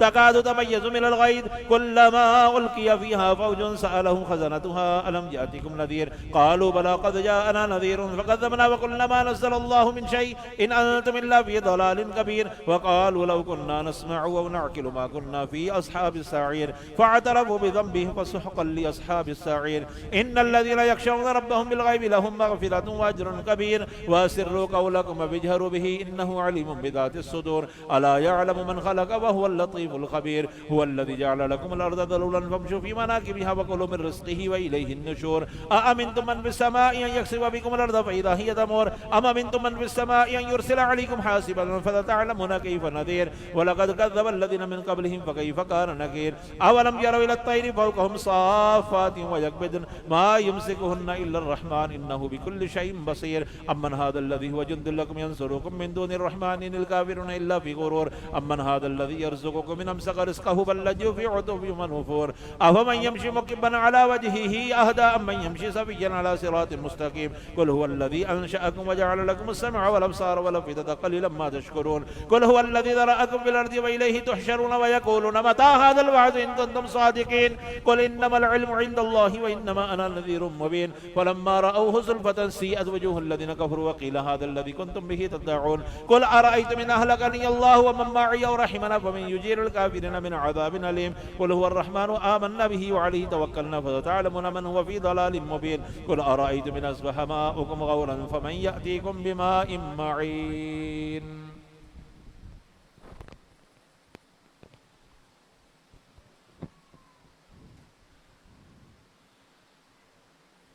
तकादु तमय्यज़ु मिनल guys कुल्लमा उल्किया फ़ीहा फ़ौजुन सअलहुम ख़ज़नतुहा अलम यातिकुम नज़ीर क़ालू बला क़द जाअना नज़ीरुन फ़कज़्ज़बना व क़ुलना मा नज़्ज़लल्लाहु मिन शैइन इन अंतुम इल्ला फ़ी ज़लालिन कबीर व क़ालू लौ कुन्ना नस्मअु व नअक़िलु मा कुन्ना फ़ी अस्हाबिस सईर फ़अतरफ़ू बिज़ंबिहिम फ़सुहक़न लि अस्हाबिस सईर इन्नल्लज़ीना यख़शौना रब्बहुम बिल ग़ैबि लहुम मग़फ़िरतुन व अज्रुन कबीर व अस्सिर्रू क़ौलकुम वजहरु बिही इन्नहु अलीमुम बिज़ातिस सुदूर अला यअलमु मन ख़लक़ व हुवल लतीफ़ुल ख़बीर हुवल्लज़ी जअल लकुमुल अर्ज़ ज़लूलन फ़म्शू फ़ी मनाकिबिहा व कुलू मिन रिज़्क़िही व इलैहिन नुशूर अअमिनतुम मन फ़िस समाइ अन यख़सिफ़ बिकुमुल अर्ज़ फ़इज़ा हिय तमूर अम अमिनतुम मन फ़िस समाइ अन युरसिला अलैकुम हासिबन फ़सतअलमून कैफ़ नज़ीर व लक़द कज़्ज़बा अल्लज़ीना मिन क़ब्लिहिम फ़कैफ़ कान नकीर अवलम यरौ इलत तैरि फ़ौक़हुम साफ़्फ़ातिन व यक़बिज़न मा युमसिकुहुन्ना इल्लर रहमान इन्नहु बिकुल्लि शैइन बसीर अम्मन हाज़ल्लज़ी हुव जुन्दुन लकुम यंसुरुकुम मिन दूनिर रहमानि इनिल काफ़िरूना इल्ला फ़ी ग़ुरूर अम्मन हाज़ल्लज़ी यर्ज़ुक़ुकुम मिन अमसक रिज़्क़हु बल लज्जू फ़ी उतुव्विन व नुफ़ूर अफ़मन यमशी मुकिब्बन अला वजहिही अहदा अम्मन यमशी सविय्यन अला सिरातिन मुस्तक़ीम कुल हुवल्लज़ी अंशअकुम व जअल लकुमुस समअ वल अब्सार वल अफ़इदता क़लीलन मा तशकुरून कुल हुवल्लज़ी ज़रअकुम फ़िल अर्ज़ि व इलैहि तुहशरून व यक़ूलून मता हाज़ल वअद इन कुन्तुम सादिक़ीन कुल इन्नमल इल्मु इंदल्लाहि व इन्नमा अना नज़ीरुम मुबीन फलम्मा रअवहु ज़ुल्फ़तन सीअत वुजूहुल लज़ीना कफ़रू व क़ील हाज़ल लज़ी कुन्तुम बिही तदअऊन कुल अरअय्तुम इन अहलकनी अल्लाहु व मन मअई औ रहमना फमन युजीरुल काफ़िरीन मिन अज़ाबिन अलीम कुल हुवर रहमानु आमन्ना बिही व अलैहि तवक्कलना फसतअलमून मन हुव फ़ी ज़लालिन मुबीन कुल अरअय्तुम इन अस्बह माउकुम गौरन फमन यअतीकुम बिमाइन मईन।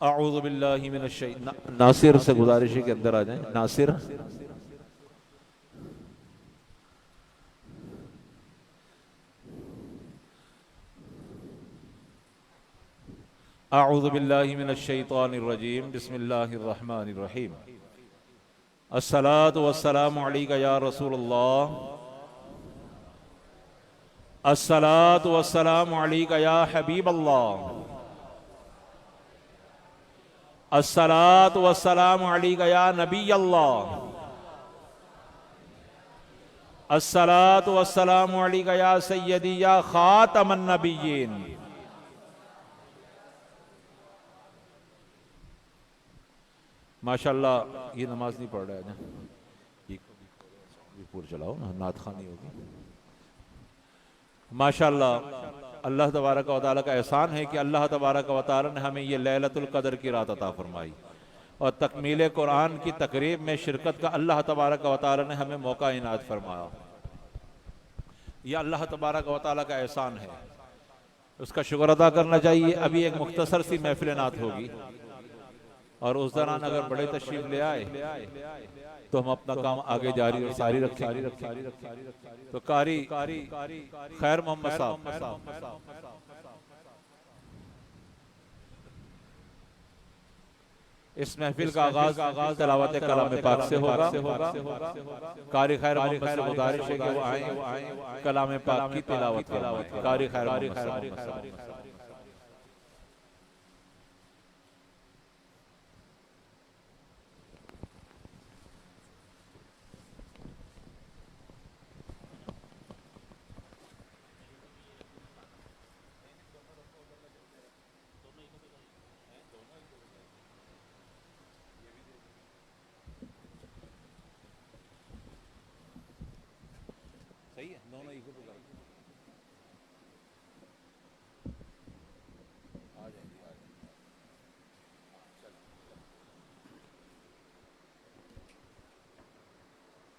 अऊज़ु बिल्लाहि मिनश शैतानिर नासिर से गुजारिश है कि अंदर आ जाएं। नासिर अऊज़ु बिल्लाहि मिनश शैतानिर रजीम बिस्मिल्लाहिर रहमानिर रहीम अस्सलातु वस्सलामु अलैका या रसूलल्लाह अस्सलातु वस्सलामु अलैका या हबीबल्लाह अस्सलातु वस्सलामु अलैका या नबी अल्लाह अस्सलातु वस्सलामु अलैका या सय्यदी या खातमन नबिय्यीन। माशाअल्लाह ये नमाज नहीं पढ़ रहा है ना, ये पूरा चलाओ ना, नात खानी होगी। माशाअल्लाह अल्लाह तबारक व तआला का एहसान है कि अल्लाह तबारक व तआला ने हमें ये लैलतुल क़द्र की रात अता फरमाई और तकमील कुरान की तकरीब में शिरकत का अल्लाह तबारक व तआला ने हमें मौका इनायत फरमाया। यह अल्लाह तबारक व तआला का एहसान है, उसका शुक्र अदा करना चाहिए। अभी एक मुख्तसर सी महफिल नात होगी और उस दौरान अगर बड़े तशरीफ ले आए तो हम अपना काम आगे जारी और सारी रखेंगे। तो कारी खैर मोहम्मद साहब इस महफिल का आगाज तिलावत कलाम पाक से होगा। कारी खैर मोहम्मद से गुजारिश है कि वो आए कलाम पाक की तिलावत करें। कारी खैर मोहम्मद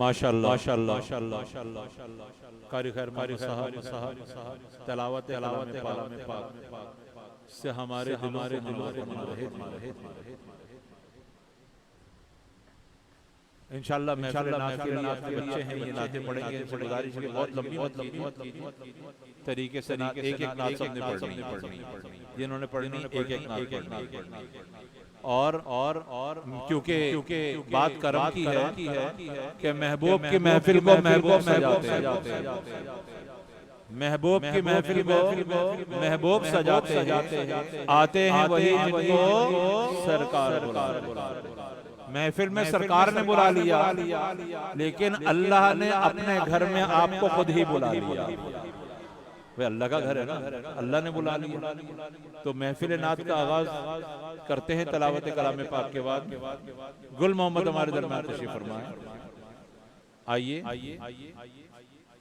माशाअल्लाह कारी खैर तलावत पाक से हमारे इंशाअल्लाह महफिल नात के बच्चे हैं, ये नातें पढ़ेंगे। इनसे गुजारिश है बहुत लंबी तरीके से एक नात सबने पढ़नी, जिन्होंने पढ़नी एक नात पढ़नी। और क्योंकि बात करम की है कि महबूब की महफिल को महबूब सजाते हैं, महबूब की महफिल को महबूब सजाते हैं, आते हैं वही जिनको सरकार महफिल में सरकार ने बुला लिया, लेकिन अल्लाह ने अपने घर में आपको खुद ही बुला लिया। वे अल्लाह का घर है ना, अल्लाह ने बुला लिया। तो महफिल नात का आगाज करते हैं तलावत कलाम पाक के बाद। गुल मोहम्मद हमारे दरमियान तशरीफ फरमाए। आइए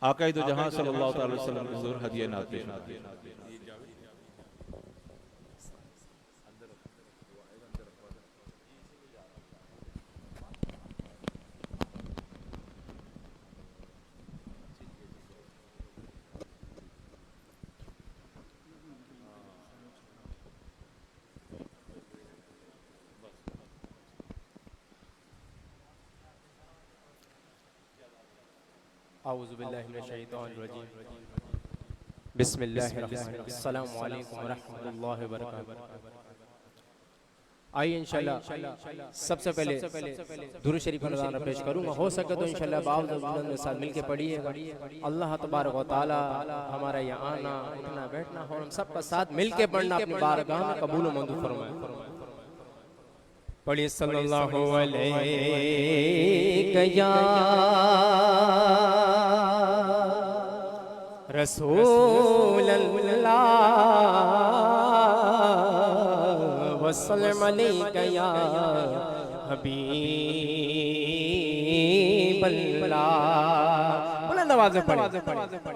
आका दो जहां सल्लल्लाहु अलैहि वसल्लम के हुजूर हदिया नात पेश। बिस्मिल्लाहिर्रहमानिर्रहीम। अस्सलामु अलैकुम वरहमतुल्लाहि वबरकातुहू। आइए इंशाल्लाह सबसे पहले दुरूद शरीफ नज़ारा पेश करूंगा। हो सके तो इंशाल्लाह बावजूद बुलंद के साथ मिलके पढ़िएगा। अल्लाह तबारक व तआला हमारा यहाँ आना उठना बैठना हो हम सबका साथ मिलके पढ़ना अपनी बारगाह में कबूल व मंजूर फरमाए। पढ़िए सल्लल्लाहु अलैहि रसूल अल्लाह वसल्लम अलैका या हबीब अल्लाह। बुलंद आवाज़ में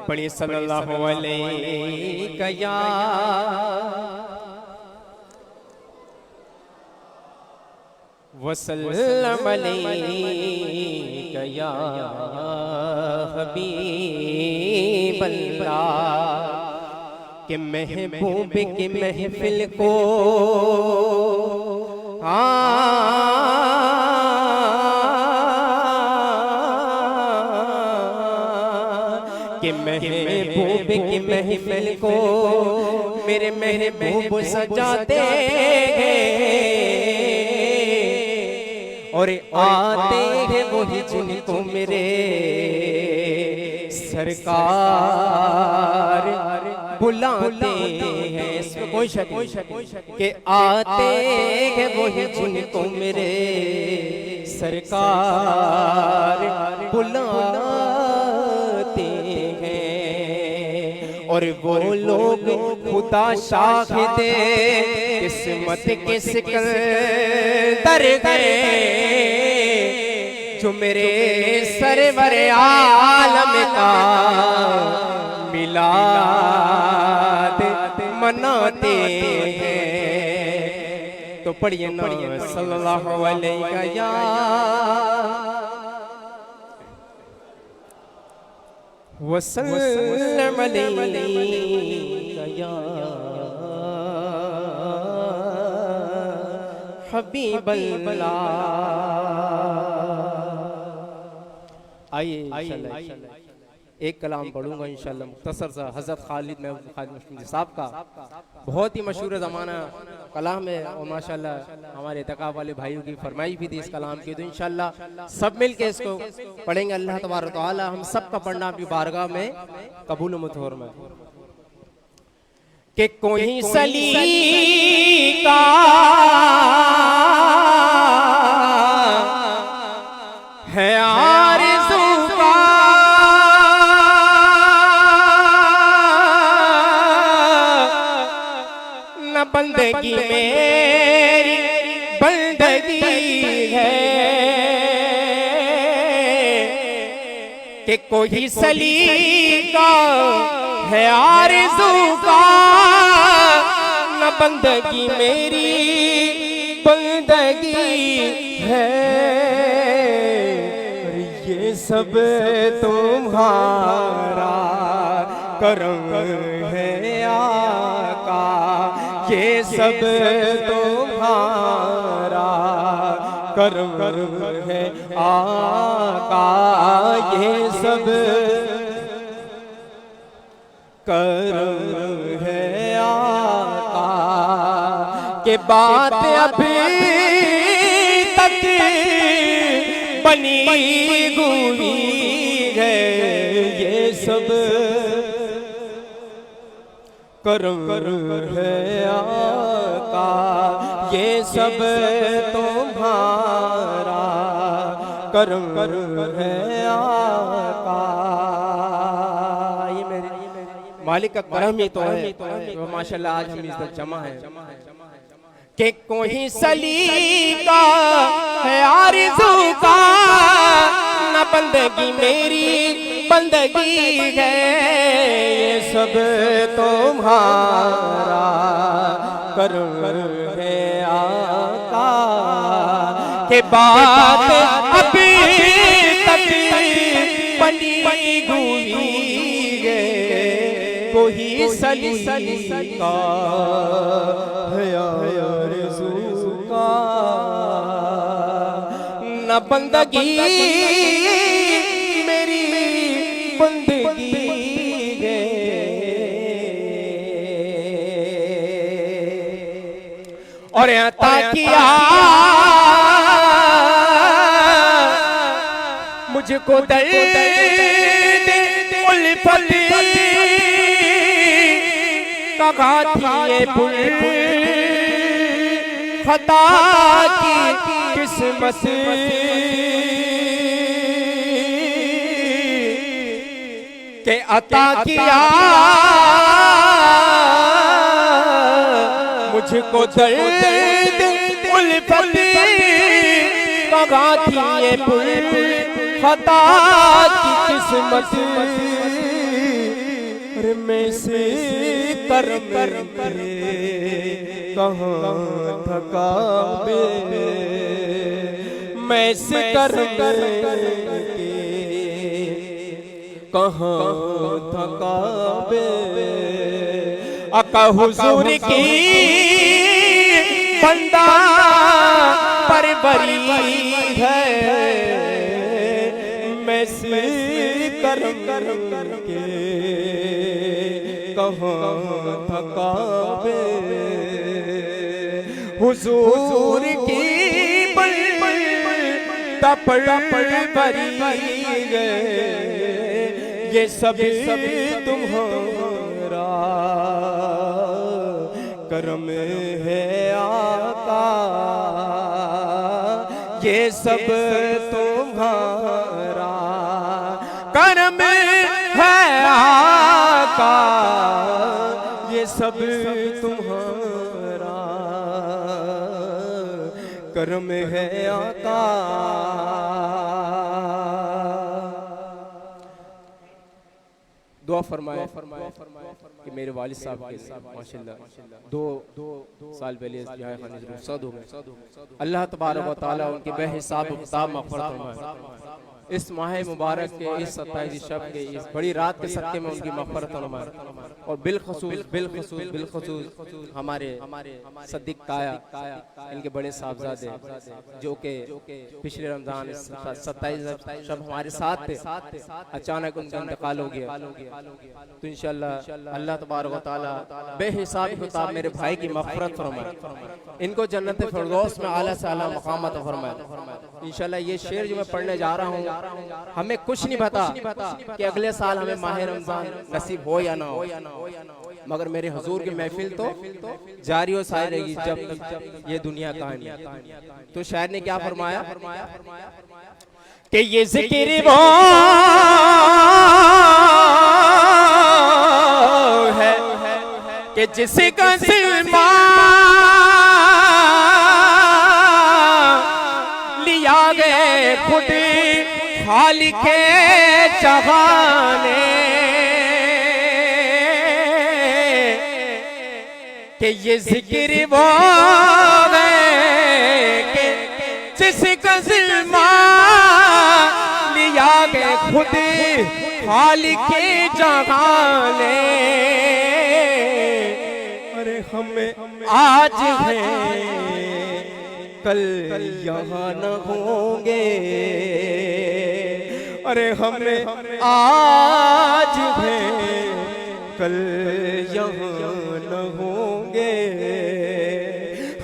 पढ़िए सल्लल्लाहु अलैका या वसल्लम अलैका या हबीब अल्लाह के महबूब की महफिल को के महबूब की महफिल को मेरे महबूब सजाते और आते हैं वही जिनको मेरे सरकार बुलाते हैं। इसमें कोई शक के आते हैं वही जिनको मेरे सरकार बुलाते हैं। और वो लोग खुदा शाहिदे किस्मत के सिकंदर गए जो मेरे सरवर आलम का मिलाद मनाते हैं। तो पढ़िए ना सल्लल्लाहु अलैहि या वसल्लम अलैका या हबीबल्लाह। आइए एक कलाम पढ़ूंगा इंशाल्लाह मुख्तसर सा हज़रत खालिद महमूद साहब का, बहुत ही मशहूर ज़माना कलाम है और माशाल्लाह हमारे इत्तेकाफ़ वाले भाइयों की फरमाइश भी थी इस कलाम की, तो इंशाल्लाह सब मिल के इसको पढ़ेंगे। अल्लाह तबारक व तआला हम सब का पढ़ना अपनी बारगाह में कबूल मुतहर में। कि कोई सलीका है आरज़ू का, न बंदगी मेरी बंदगी है। कि कोई सलीका है आरज़ू का, न बंदगी मेरी बंदगी है। ये सब तुम्हारा करम है आका, ये सब तुम्हारा करम है आका, ये सब करम है आका। के बात अभी तक बनी हुई है, ये सब करम है आका, ये सब तुम्हारा करम है आका। ये मेरे मालिक का करम ही तो है, तो माशाल्लाह आज हम इस तक जमा है। कि कोई सलीका है आरज़ू का, न बंदगी मेरी बंदगी है। ये सब तुम्हारा करम है आका। के बात अभी तक बनी हुई है, कोई सलीका है आरज़ू का, न बंदगी मेरी बंदगी है। और अता किया मुझको दर्द उल्फत का घातिए पुल खता की किस्मत के अता किया मुझको दर्द उल्फत का घातिए पुल खता की किस्मत। मैं से कर कहाँ थका बे, मैं से कर कहाँ थका बे। अका हुजूर की बंदा परवरी है, मैं से कर के कहाँ थका बे। हुजूर की बंदा परवरी है, ये सब तुम्हारा करम है आका, ये सब तुम्हारा करम है आका, ये सब तुम्हारा करम है आका। दुआ फरमाए कि मेरे वालिद साहब के माशाल्लाह 2 साल पहले जहाँ खाने से रुखसत हो गए, अल्लाह तबारक व तआला उनके बेहिसाब किताब मग़फ़िरत फरमाए। इस माह मुबारक के इस 27 शब के इस बड़ी रात के सदक़े में उनकी मग़फ़िरत फरमाए और बिलखुसूस हमारे सद्दीक़ ताया इनके बड़े साहबजादे जो कि पिछले रमज़ान 27 शब हमारे साथ थे, अचानक उनका इंतकाल हो गया। तो इंशाअल्लाह अल्लाह तबारक व तआला बेहिसाब किताब मेरे भाई की मग़फ़िरत फरमाए, इनको जन्नत फिरदौस में आला से आला मक़ाम अता फरमाए। इंशाअल्लाह ये शेर जो मैं पढ़ने जा रहा हूँ, हमें कुछ नहीं पता कि अगले साल हमें माह रमज़ान नसीब हो या ना हो, मगर मेरे हुजूर की महफिल तो जारी और सारी रहेगी जब तक ये दुनिया कायम है। तो शायर ने क्या फरमाया कि ये ज़िक्र वो है कि जिसका सिलमा लिया गए खुद खालिके जहाने, कि ये ज़िक्र वो है कि जिसका ज़िल्मा लिया गए खुद खालिके जहाने। अरे हमें आज है कल यहाँ न होंगे, अरे हमें आज है कल यहाँ न होंगे,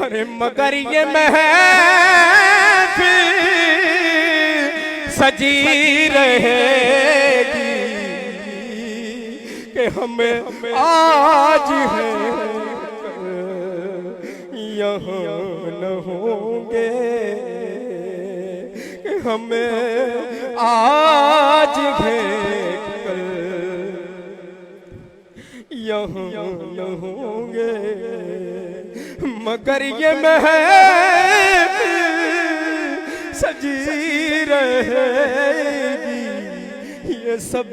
अरे मगर ये महफिल सजी रहेगी कि हमें आज है कल यहाँ न होंगे, कि हमें आज है कल यहाँ न होंगे, मगर ये महफिल सजी रहेगी, ये सब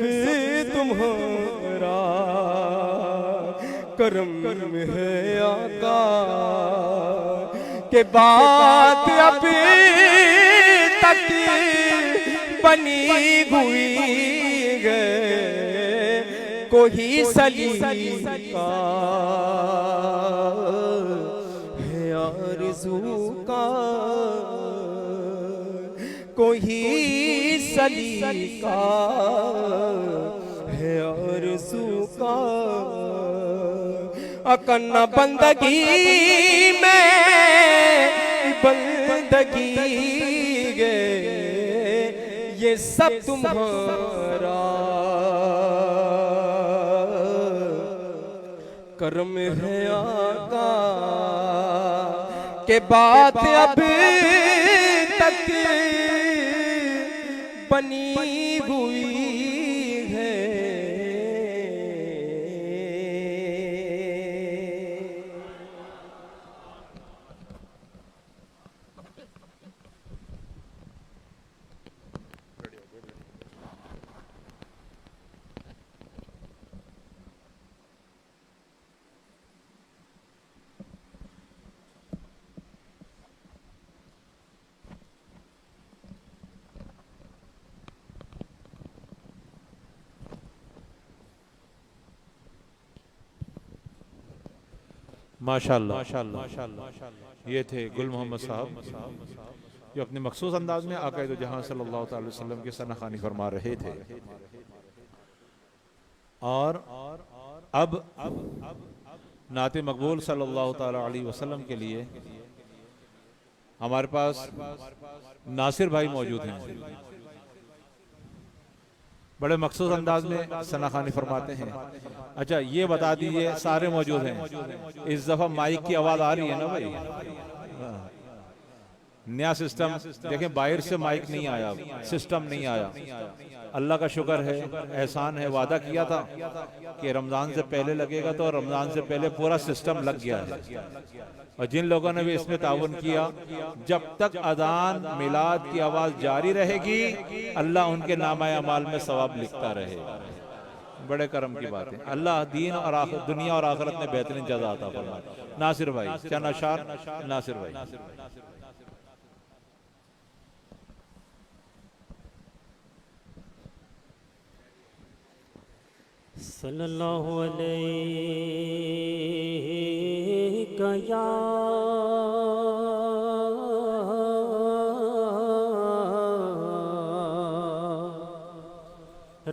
तुम्हारा करम है आका, के बात अभी तक बनी हुई है कोई सलीका है आरज़ू का, कोई सलीका है आरज़ू का, अकन्ना बंदगी में बंदगी गे ये सब तुम्हारा करम है आका, के बात अब तक बनी हुई है। माशाअल्लाह, ये थे गुल मोहम्मद साहब जो अपने मखसूस अंदाज में आक़ाए दो जहां सल्लल्लाहु अलैहि वसल्लम की सनाखानी फरमा रहे थे। और अब नाते मकबूल सल्लल्लाहु अलैहि वसल्लम के लिए हमारे पास नासिर भाई मौजूद हैं, बड़े मखसूस अंदाज में सनाखानी फरमाते हैं। अच्छा ये बता दीजिए, सारे मौजूद हैं, इस दफा माइक की आवाज आ रही है ना भाई? नया सिस्टम देखें, बाहर से माइक नहीं आया, सिस्टम नहीं आया। अल्लाह का शुक्र है, एहसान है, वादा किया था कि रमजान से पहले लगेगा, तो रमजान से पहले पूरा सिस्टम लग गया है। और जिन लोगों ने भी इसमें ताउन किया, जब तक अजान मिलाद की आवाज जारी रहेगी, अल्लाह उनके नामा अमाल में सवाब लिखता रहेगा। बड़े करम की बात है। अल्लाह दीन और दुनिया और आखिरत में बेहतरीन जज़ा अता फरमाए। नासिर भाई चना शार, नासिर भाई। सल्लल्लाहु अलैहि या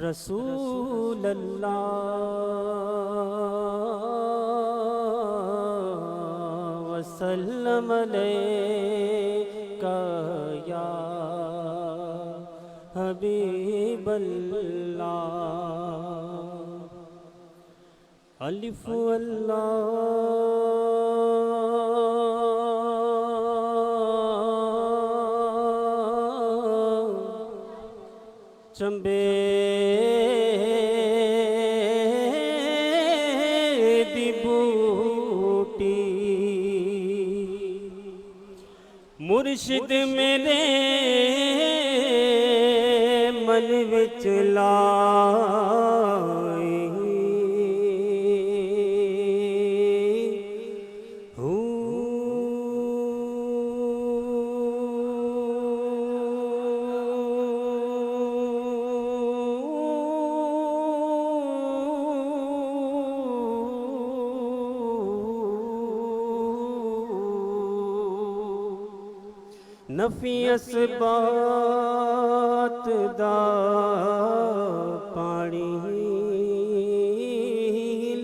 रसूल अल्लाह वसल्लम अलैका या हबीब अल्लाह। अलिफ अल्लाह चंबे दी बूटी मुर्शिद मेरे मन विच लाई नफी असबात दा पानी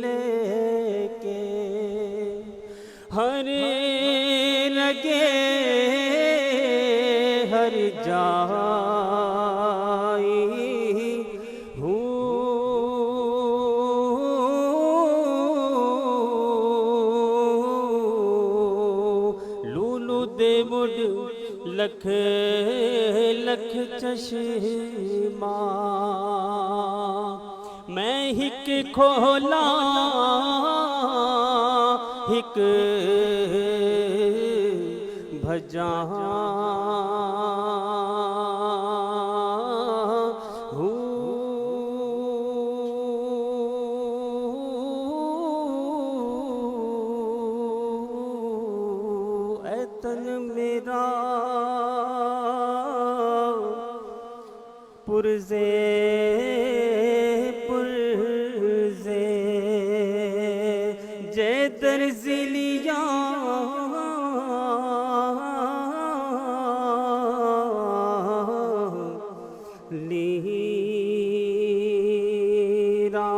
लेके हर रगे हर जाई लूलू दे मुड लख लख चश्मा मैं हिक खोला हिक भजा तन मेरा पुरजे पुरजे जे दर्जिलिया लीरा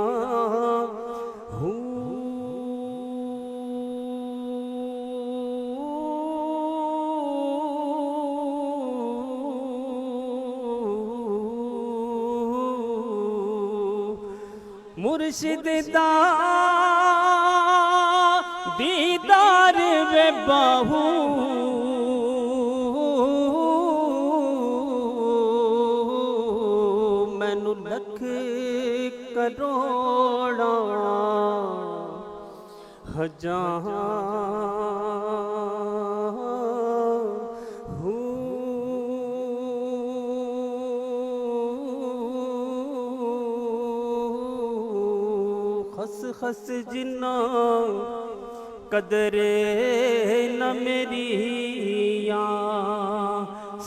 मुर्शिद दा दीदार वे बाहू मैनू लख करोड़ा हजार खस खस जिन्ना कदरे न मेरी या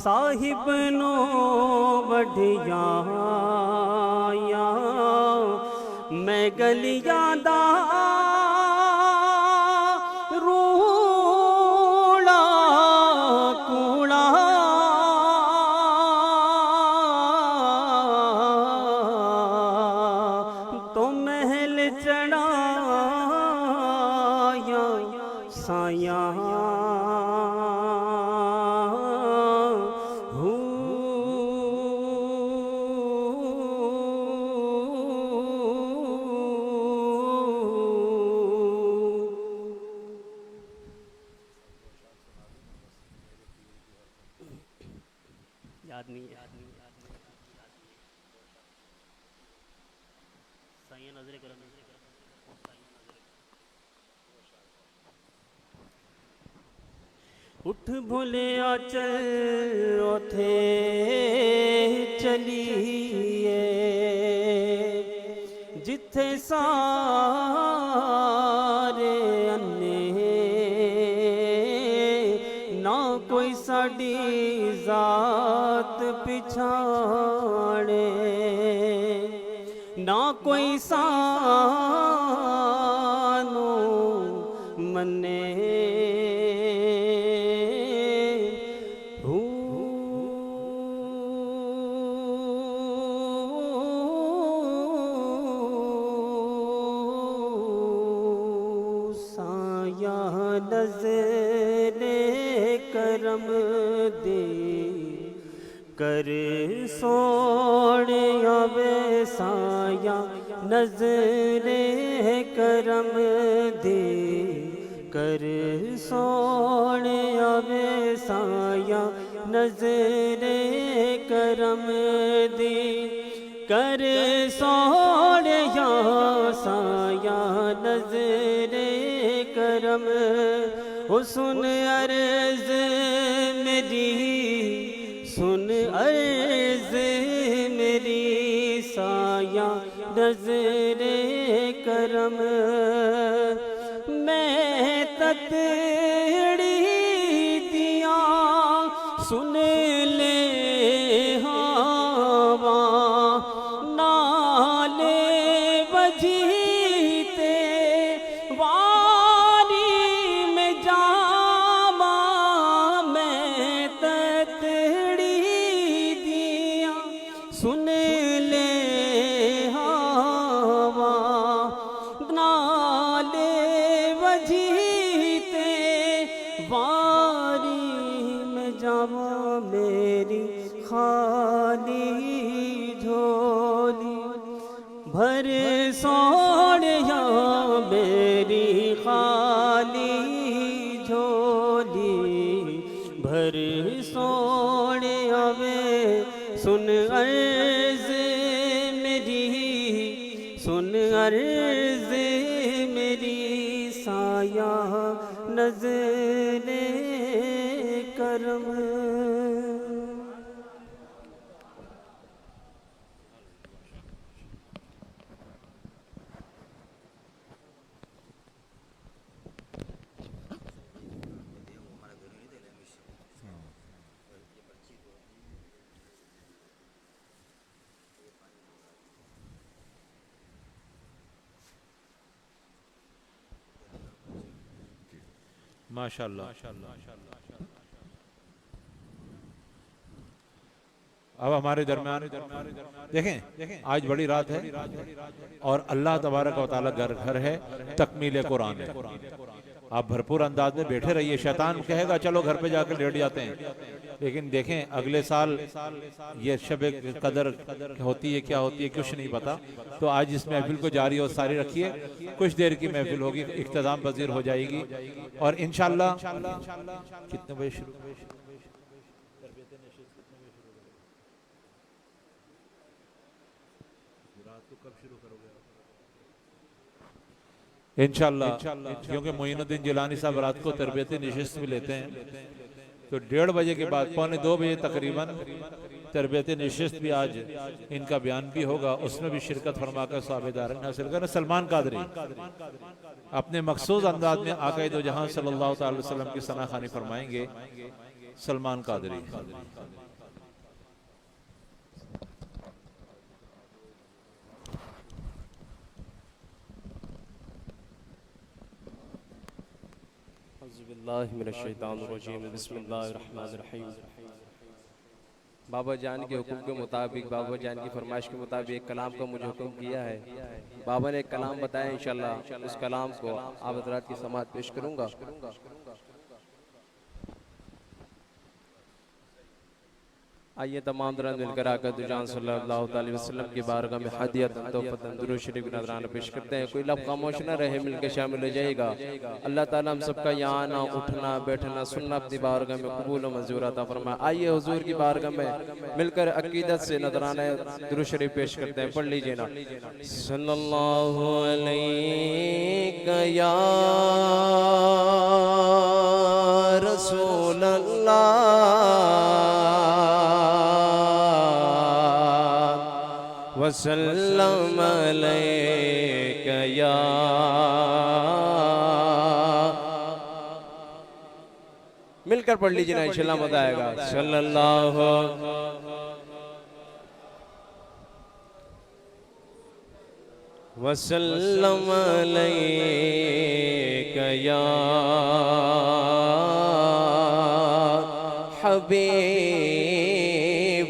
साहिब नो बढ़िया या मैं गलियां दा रूड़ा कूड़ा तो महल चढ़ाया साया याद नहीं है साया नजरे करो उठ भूले चल उथे चलिए जिथे सारे अन्ने ना कोई साड़ी जात पिछाड़े ना कोई सानू मने साया नज़रे करम दे कर सोने आवे साया नज़रे करम दे कर सोने आवे साया नज़रे करम दे कर सोने या साया नज़रे करम ओ सुन अर्ज़ मेरी सुन अर्ज़ मेरी साया नज़रे करम मैं ततड़ी दिया सुन ले हवा नाले बजीते वारी में जामा मैं ततड़ी दिया सुन ले हवा नाले बजीते वारी में जावा मेरी खाली झोली भर सोनिया मेरी खाली झोली भर सोनिया वे सुन अर्ज़ मेरी सुन अर्ज़ मेरी साया नज़रे करम माशाल्लाह। अब हमारे दरमियान देखें आज बड़ी रात है और अल्लाह तबारक व तआला घर है, तकमील कुरान है। आप भरपूर अंदाज में बैठे रहिए। शैतान कहेगा चलो घर पे जाकर लेट जाते हैं, लेकिन देखें अगले साल ये शब कदर होती है, क्या होती है कुछ नहीं पता। तो आज इस महफिल को जारी और सारी रखिए। कुछ देर की महफिल होगी, इख्तिताम पजीर हो जाएगी और इंशाअल्लाह कितने बजे शुरू इंशाअल्लाह, क्योंकि मोइनुद्दीन जिलानी साहब रात को तरबियती निशिस्त भी लेते हैं, तो 1:30 बजे के बाद 1:45 बजे तकरीबन तरबियती निशिस्त भी आज इनका बयान भी होगा, उसमें भी शिरकत फरमाकर साबेदार हासिल करें। सलमान कादरी अपने मखसूस अंदाज में आक़ाए दो जहां सल्लल्लाहु अलैहि वसल्लम की सना खानी फरमाएंगे। सलमान कादरी बिस्मिल्लाहिर्रहमानिर्रहीम। बाबा जान के हुक्म के मुताबिक, बाबा जान की फरमाइश के मुताबिक एक कलाम का मुझे हुक्म किया है। बाबा ने एक कलाम बताया, इंशाल्लाह उस कलाम को आप हज़रात की समाअत पेश करूँगा। आइए तमाम दरान मिलकर आकर दुजान सल्लल्लाहु अलैहि वसल्लम की बारगाह में हदियत तोहफतन दुरूद शरीफ नज़राना पेश करते हैं। कोई लफ्ज़ खामोश न रहे, मिलकर शामिल हो जाएगा। अल्लाह ताला हम सबका यहाँ आना, उठना, बैठना, सुनना अपनी बारगाह में कबूल और मंजूर अता फरमाए। आइए हुजूर की बारगाह में मिलकर अकीदत से नज़राना दुरूद शरीफ पेश करते हैं। पढ़ लीजिए ना। सल्लल्लाहु अलैहि या रसूल वसल्लम अलैका या मिलकर पढ़ लीजिए ना, इंशाअल्लाह मज़ा आएगा। सल्लल्लाहु वसल्लम अलैका या हबीब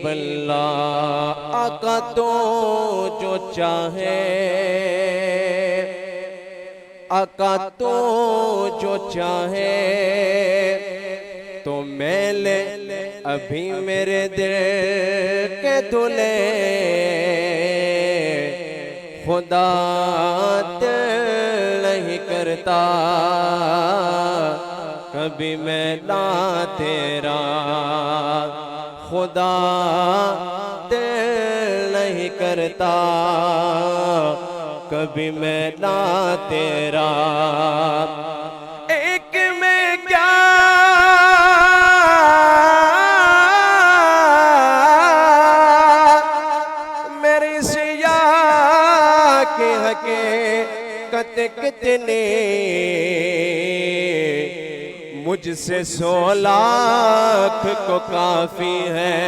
अल्लाह। आका तो जो चाहे, आका तो जो चाहे, तो मैले अभी मेरे दिल के धुले, खुदा दिल नहीं करता कभी मैं ना तेरा, खुदा दिल नहीं करता कभी मैं ना तेरा। एक में क्या मेरी सिया के हकीकत कितनी, मुझसे 100 लाख को काफी है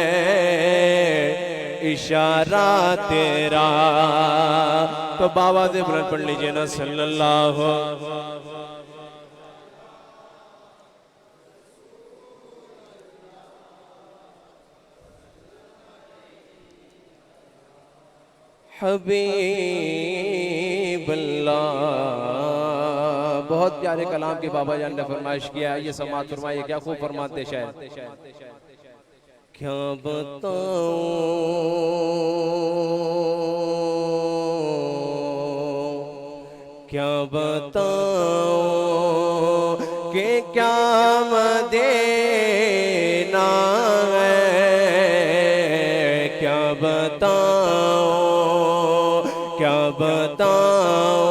इशारा तेरा। तो बाबा से बुलंद पढ़ लीजिए ना सल्लल्लाहु। हबीब अल्लाह। बहुत प्यारे कलाम के बाबा जान ने फरमाइश किया है, ये समात फरमाइए, क्या खूब फरमाते शायद। क्या बताऊं, क्या बताऊं कि क्या मदीना है, क्या बताऊं, क्या बताऊं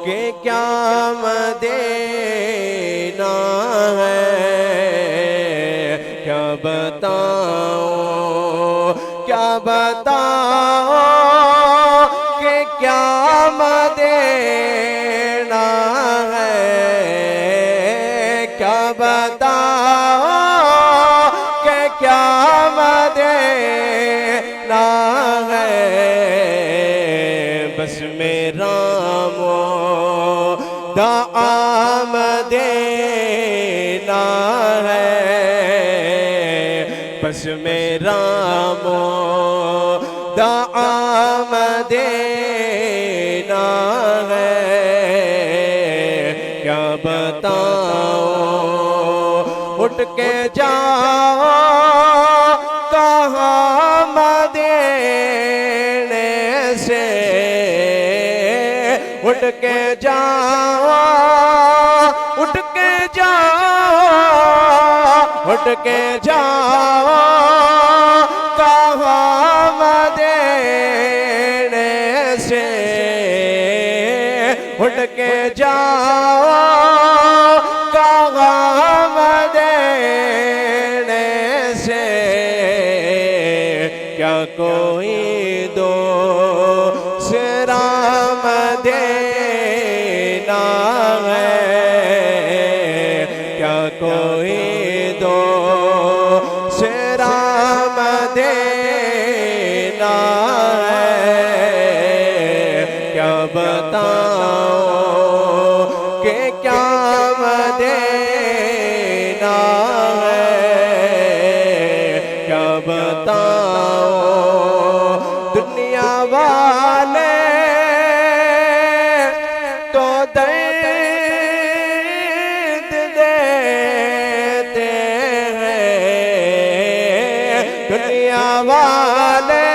कि क्या मदीना है, क्या बताऊं, क्या बताऊं कि क्या मदीना है, क्या बताऊं कि क्या मदीना है। बस मेरा मोदा आमदीना है, बस मेरा मोदा आमदीना है, क्या बताऊं उठ के जाओ कहाँ मदीने से, उठ के जाओ, उठ के जाओ, उठ के जाओ कहाँ मदीने से, उठ के जाओ कहाँ मदीने से। क्या कोई दूसरा मदीना है, क्या कोई दूसरा मदीना है, क्या बताऊं कि क्या मदीना है, क्या बताऊं दुनिया वाले तो दर्द देते हैं, दुनिया वाले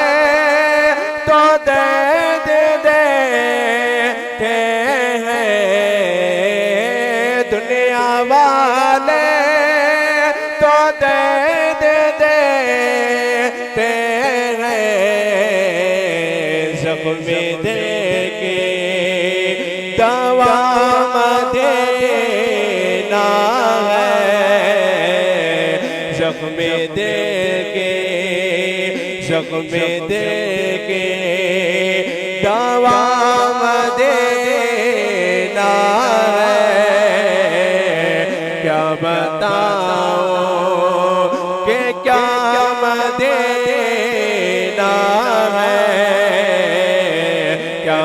तो दर्द देते हैं, दुनिया वाले तो दर्द देते हैं। ज़ख्मी दिल की दवा मदीना है, ज़ख्मी दिल की, ज़ख्मी दिल की दवा मदीना है, क्या बताऊं कि क्या मदीना है, क्या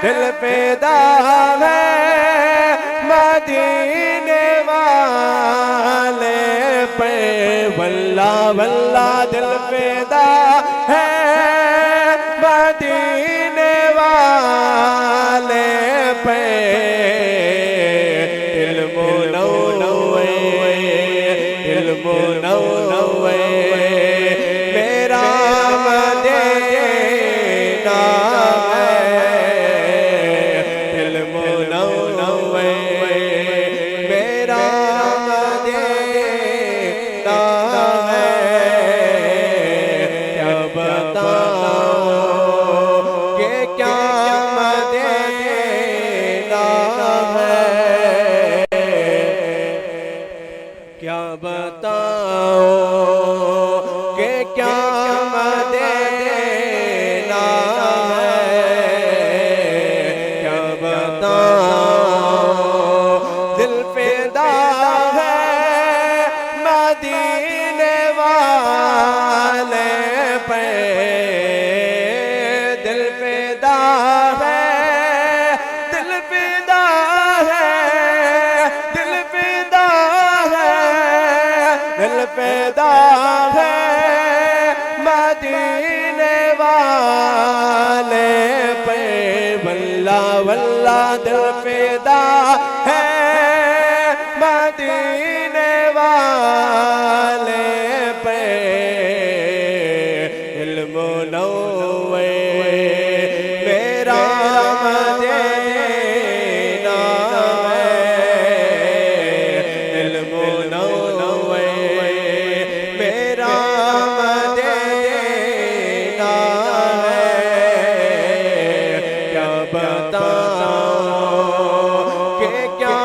दिल फिदा है मदीने वाले पे, वल्ला वल्ला दिल फिदा है मदीने वाले पे, दिल मुनव्वे दिल मुनव्वे मेरा मदीना है, दिल मुनव्वे मेरा मदीना है। क्या बताऊं कि क्या मदीना है, क्या बताऊं कि क्या मदीना है, क्या बताऊं दिल फिदा है मदीने वाले पे, दिल फिदा है दिल फिदा है दिल फिदा है दिल फिदा है मदीने वाले पे, वल्ला वल्ला दिल फिदा है मदीने वाले पे, दिल मुनव्वे मेरा मदीना है, दिल मुनव्वे मेरा मदीना है। क्या बताऊं कि क्या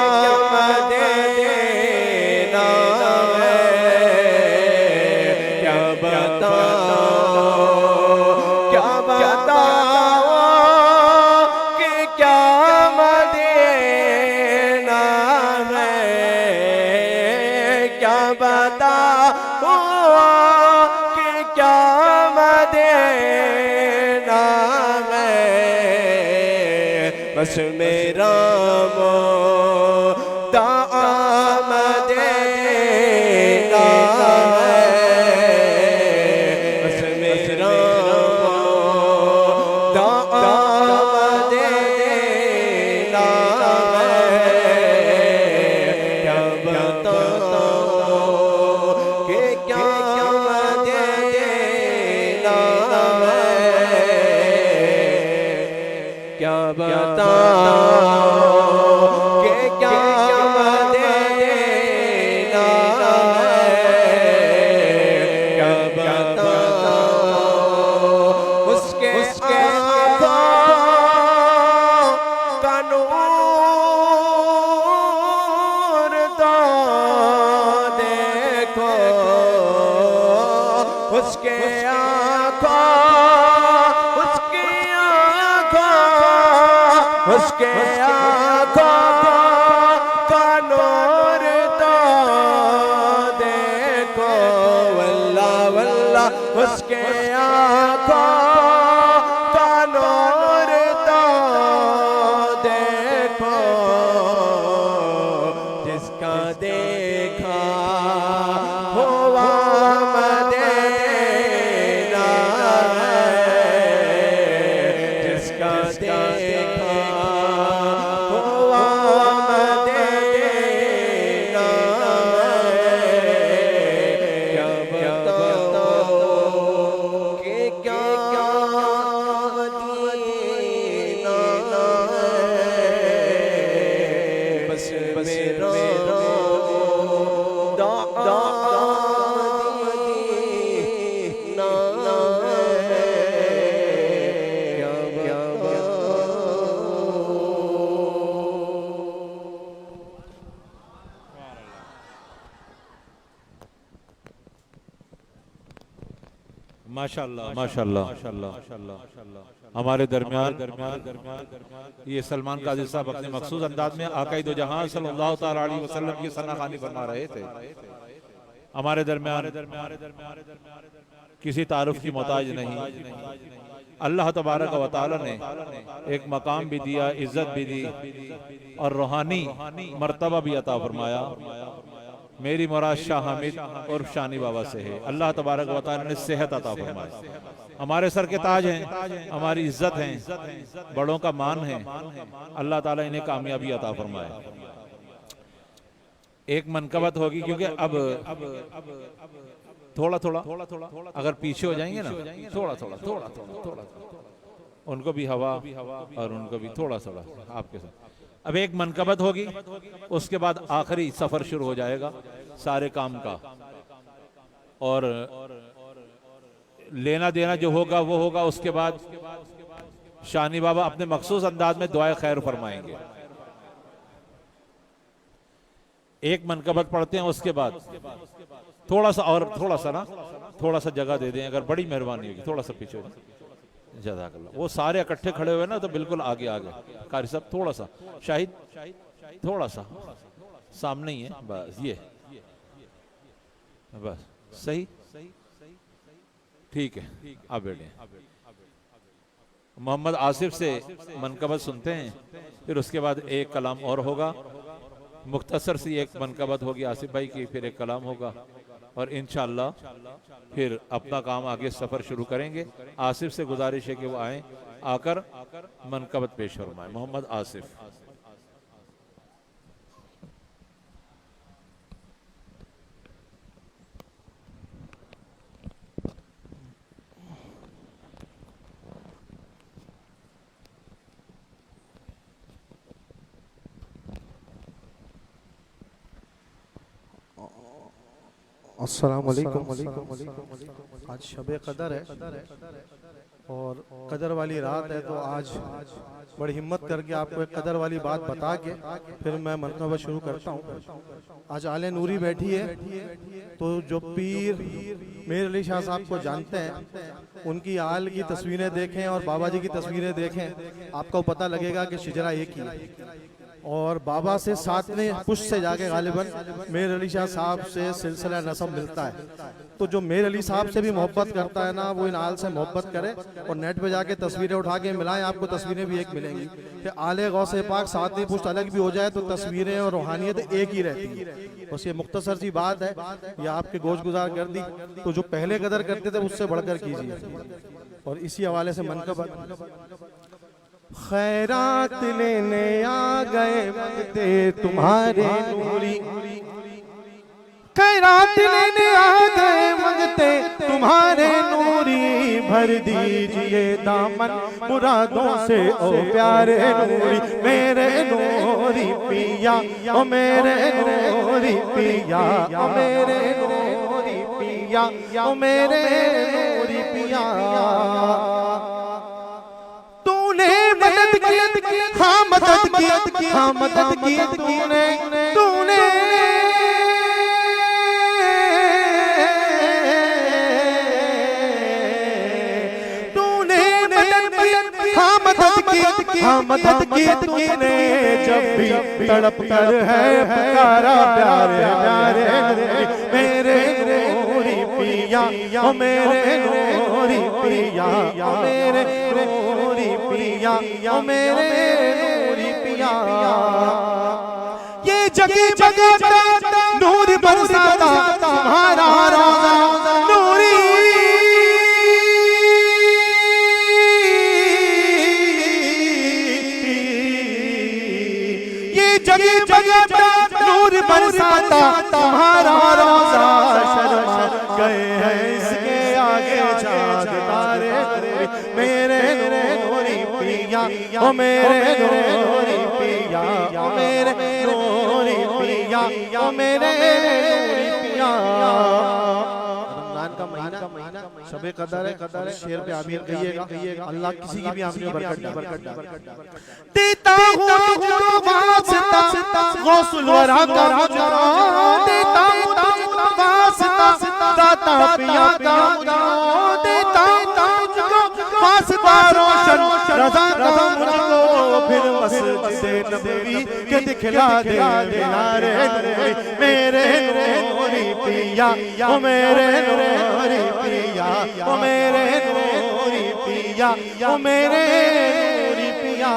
मदीना है, क्या बताऊं क्या बताऊं कि क्या मदीना है, क्या बताऊं कि क्या मदीना है, बस मेरा मोदा मदीना है, बस मेरा मोदा मदीना है। क्या बताऊं कि क्या मदीना है, क्या बताऊं कि क्या मदीना है, क्या बताऊं उसके आँखों का नूर तो देखो, उसके आँखों उसके आँखों का नूर तो देखो, वल्ला वल्ला उसके आँखों का नूर तो देखो, जिसका देखा हुआ मदीना है, जिसका देखा हुआ मदीना है। क्या बताऊं कि क्या मदीना है, बस मेरा मदीना है। क्या माशाल्लाह माशाल्लाह हमारे दरमियान ये सलमान काजी साहब अपने मखसूस अंदाज में आकाई दो जहां सल्लल्लाहु ताला अलैहि वसल्लम की सनाखानी फरमा रहे थे। हमारे दरमियान किसी तारुफ की मोहताज नहीं, अल्लाह तबारक व तआला ने एक मकाम भी दिया, इज्जत भी दी और रूहानी मर्तबा भी अता फरमाया। मेरी मुराद शाह हामिद और शानी बाबा से है। अल्लाह तबारक व तआला ने सेहत अता फरमाई। हमारे सर के ताज हैं, हमारी इज्जत है, बड़ों का मान है। अल्लाह ताला इन्हें कामयाबी अता फरमाए। एक मनकबत होगी, क्योंकि अब थोड़ा थोड़ा अगर पीछे हो जाएंगे ना, थोड़ा उनको भी हवा और उनको भी थोड़ा आपके साथ। अब एक मनकबत होगी, उसके बाद आखिरी सफर शुरू हो जाएगा सारे काम का, और लेना देना जो होगा वो होगा। उसके बाद शानी बाबा अपने मखसूस अंदाज में दुआए खैर फरमाएंगे। एक मनकबत पढ़ते हैं, उसके बाद थोड़ा सा थोड़ा सा जगह दे दें, अगर बड़ी मेहरबानी होगी। थोड़ा सा पीछे जज़ाकल्लाह। वो सारे इकट्ठे खड़े हुए ना, तो बिल्कुल आगे कारी साहब थोड़ा सा, शाहिद थोड़ा सा सामने ही है, बस ये बस सही ठीक है। आप बैठे। मोहम्मद आसिफ से मनकबत सुनते हैं, फिर उसके बाद एक कलाम और होगा। मुख्तसर सी एक मनकबत होगी आसिफ भाई की, फिर एक कलाम होगा, और इंशाअल्लाह फिर अपना काम आगे सफर शुरू करेंगे। आसिफ से गुजारिश है कि वो आए, आकर मनकबत पेश फरमाएं। मोहम्मद आसिफ। अस्सलाम वालेकुम। आज शबे कदर है और कदर वाली रात है, तो आज बड़ी हिम्मत करके आपको एक कदर वाली बात बता के फिर मैं मनकबत शुरू करता हूँ। आज आले नूरी बैठी है, तो जो पीर मीर अली शाह साहब को जानते हैं, उनकी आल की तस्वीरें देखें और बाबा जी की तस्वीरें देखें, आपको पता लगेगा कि शिजरा एक ही है। और बाबा से सातवें पुष्ट से जाके गालिबन मीर अली शाह साहब से सिलसिला नसब मिलता है। तो जो मीर अली साहब से भी मोहब्बत करता है ना, वो इन आल से मोहब्बत करे और नेट पे जाके तस्वीरें उठा के मिलाएं, आपको तस्वीरें भी एक मिलेंगी। कि आले गौसे पाक सातवीं पुष्ट अलग भी हो जाए तो तस्वीरें और रूहानियत एक ही रहती है। बस ये मुख्तसर सी बात है, ये आपके गोश गुजार कर दी। तो जो पहले कदर करते थे उससे बढ़कर कीजिए। और इसी हवाले से मनकबत। खैरात लेने आ गए मंगते तुम्हारे नूरी, खैरात लेने आ गए मंगते तुम्हारे नूरी, भर दीजिए दामन मुरादों से ओ प्यारे नूरी। मेरे नूरी पिया ओ मेरे नूरी पिया ओ मेरे नूरी पिया ओ मेरे नूरी पिया। मदद की, हाँ मदद की, हाँ मदद की तूने तूने तूने मदद की, हाँ मदद की, हाँ मदद की तूने। जब भी तड़प कर है पुकारा प्यारे प्यारे मेरे नूरी पिया ओ मेरे नूरी पिया ओ मेरे नूरी पिया ओ मेरे नूरी पिया। ये जगी जगाता नूर बरसाता तुम्हारा रोज़ा नूरी, ये जगी जगाता नूर बरसाता तुम्हारा रोज़ा। शर्मा गए हैं इसके आगे चाँद तारे मेरे नूरी पिया ओ मेरे नूरी पिया ओ मेरे नूरी पिया ओ मेरे नूरी पिया। रमजान का महीना शबे कदर है, शेर पे आमीन कहिएगा। अल्लाह किसी की भी आमीन में बरकत देता हूँ तुझको वास्ता गौसुल वरा का मुजरा, देता हूँ तुझको वास्ता दाता पिया का मुजरा, देता हूँ तुझको वास्ता रोशन रज़ा का मुझको। फिर मस्जिद नबवी के दिखला दे मीनारे नूरी मेरे नूरी पिया ओ मेरे नूरी पिया ओ मेरे नूरी पिया पिया ओ मेरे नूरी पिया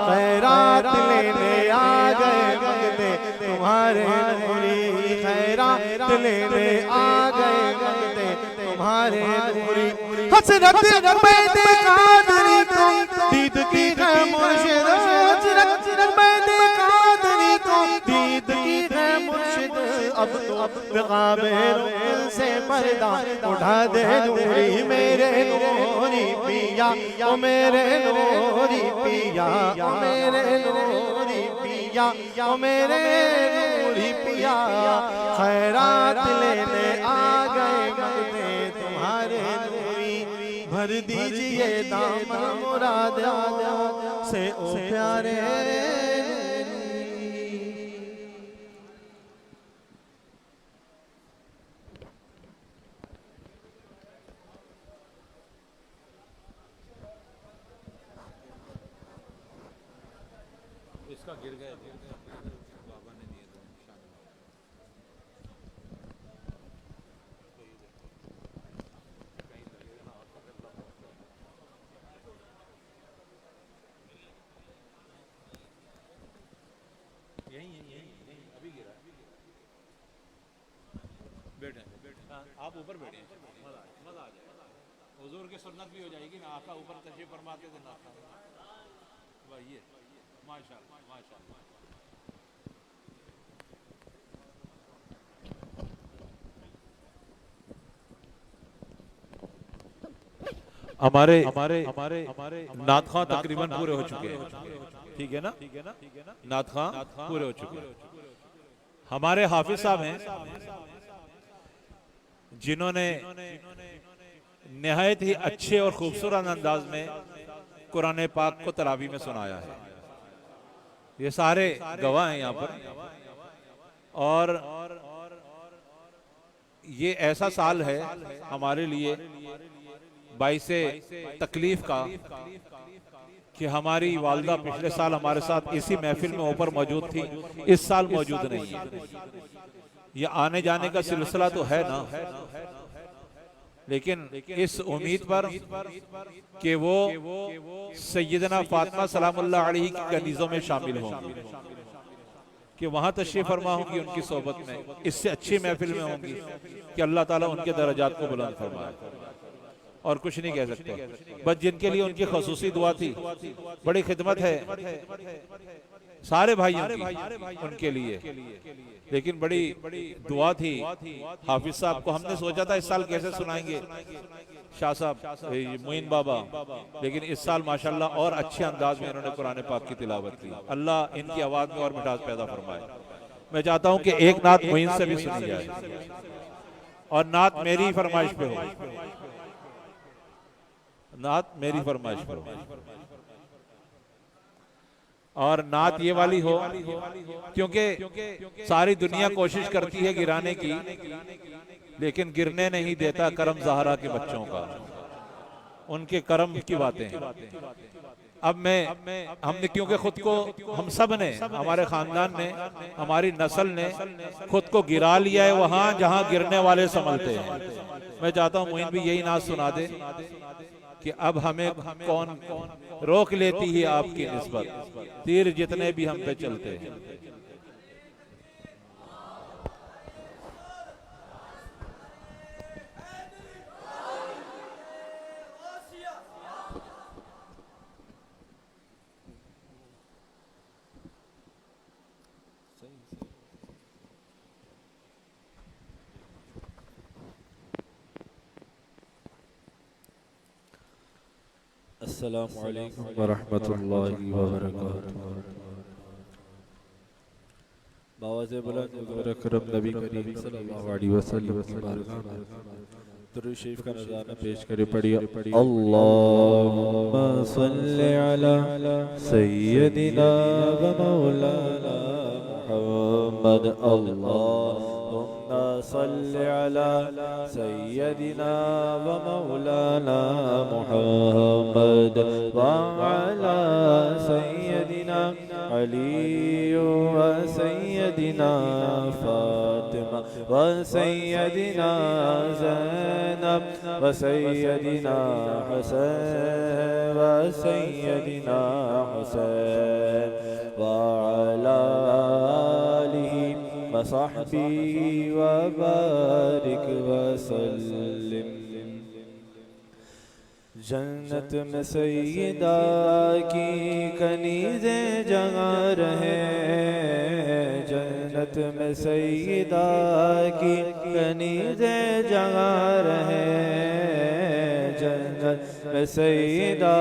खैरात लेने आ गए मंगते तुम्हारे नूरी खैरात लेने आ गए मंगते तुम्हारे नूरी हसरत उमैद कादरी को दीद की है मुर्शिद हसरत उमैद कादरी को दीद की है मुर्शिद अब तो बेगाबे रुकन से पर्दा उठा दे नूरी मेरे नूरी पिया ओ मेरे नूरी पिया ओ मेरे नूरी पिया ओ मेरे नूरी पिया खैरात लेने आ गए मंगते तुम्हारे नूरी भर दीजिए दामन मुराद से ओ प्यारे इसका गिर गए बाबा ने दिए थे यही अभी गिरा बैठे आप ऊपर बैठे मजा आ जाएगा हुजूर की सुन्नत भी हो जाएगी ना आका ऊपर तशरीफ फरमाते थे ना वही है माशाअल्लाह माशाअल्लाह हमारे हमारे हमारे हमारे नात खां तकरीबन पूरे हो चुके हैं ठीक है ना नात खां पूरे हो चुके हैं हमारे हाफिज साहब हैं जिन्होंने निहायत ही अच्छे और खूबसूरत अंदाज में कुरान पाक को तरावी में सुनाया है ये सारे गवाह हैं यहाँ पर और ये ऐसा साल है हमारे लिए बाइसे तकलीफ का कि हमारी वालदा पिछले साल हमारे साथ इसी महफिल में ऊपर मौजूद थी इस साल मौजूद नहीं है ये आने जाने का सिलसिला तो है ना लेकिन इस उम्मीद पर कि वो सैयदना फातिमा सलामुल्लाह अलैहि की कनीज़ों में शामिल होंगी कि वहां तशरीफ फरमा होंगी उनकी सोबत में इससे अच्छी महफिल में होंगी कि अल्लाह ताला उनके दर्जात को बुलंद फरमाए और कुछ नहीं कह सकते बस जिनके लिए उनकी खसूसी दुआ थी बड़ी खिदमत है सारे भाइयों की उनके लिए लेकिन बड़ी दुआ थी हाफिज साहब को हमने सोचा था इस साल कैसे सुनाएंगे शाह साहब मोइन बाबा लेकिन इस साल माशाल्लाह और अच्छे अंदाज में इन्होंने कुरान पाक की तिलावत की अल्लाह इनकी आवाज में और मिठास पैदा फरमाए मैं चाहता हूं कि एक नात मोइन से भी सुनी जाए और नात मेरी फरमाइश पे हो नात मेरी फरमाइश पे हो और नात ये वाली हो क्योंकि सारी दुनिया कोशिश करती है गिराने की लेकिन गिरने नहीं देता करम ज़हरा के बच्चों का उनके करम की बातें हैं अब हमने क्योंकि खुद को हम सब ने हमारे खानदान ने हमारी नस्ल ने खुद को गिरा लिया है वहां जहां गिरने वाले संभलते हैं मैं चाहता हूं मोइन भी यही नात सुना दे कि अब हमें कौन रोक लेती है आपकी निस्बत तीर जितने भी हम पे चलते हैं अस्सलामु अलैकुम वरहमतुल्लाहि वबरकातुहू बावाज़े बुलंद हुज़ूर अकरम नबी करीम सल्लल्लाहु अलैहि वसल्लम की बारगाह में दुरूद शरीफ का नज़ारा पेश करे पढ़िए अल्लाहुम्मा सल्लि अला सय्यदिना व मौलाना मुहम्मद अल्लाहुम्मा सल्लि अला सय्यदिना व मौलाना मुहम्मद व अला सय्यदिना अली व सय्यदिना फातिमा व सय्यदिना ज़ैनब व सय्यदिना हसन व सय्यदिना हुसैन व अला आलिहि व सहबिहि व बारिक व सल्लिम। जन्नत में सैयदा की कनीज़ें जगा रहे, जन्नत में सैयदा की कनीज़ें जगा रहे, जन्नत में सैयदा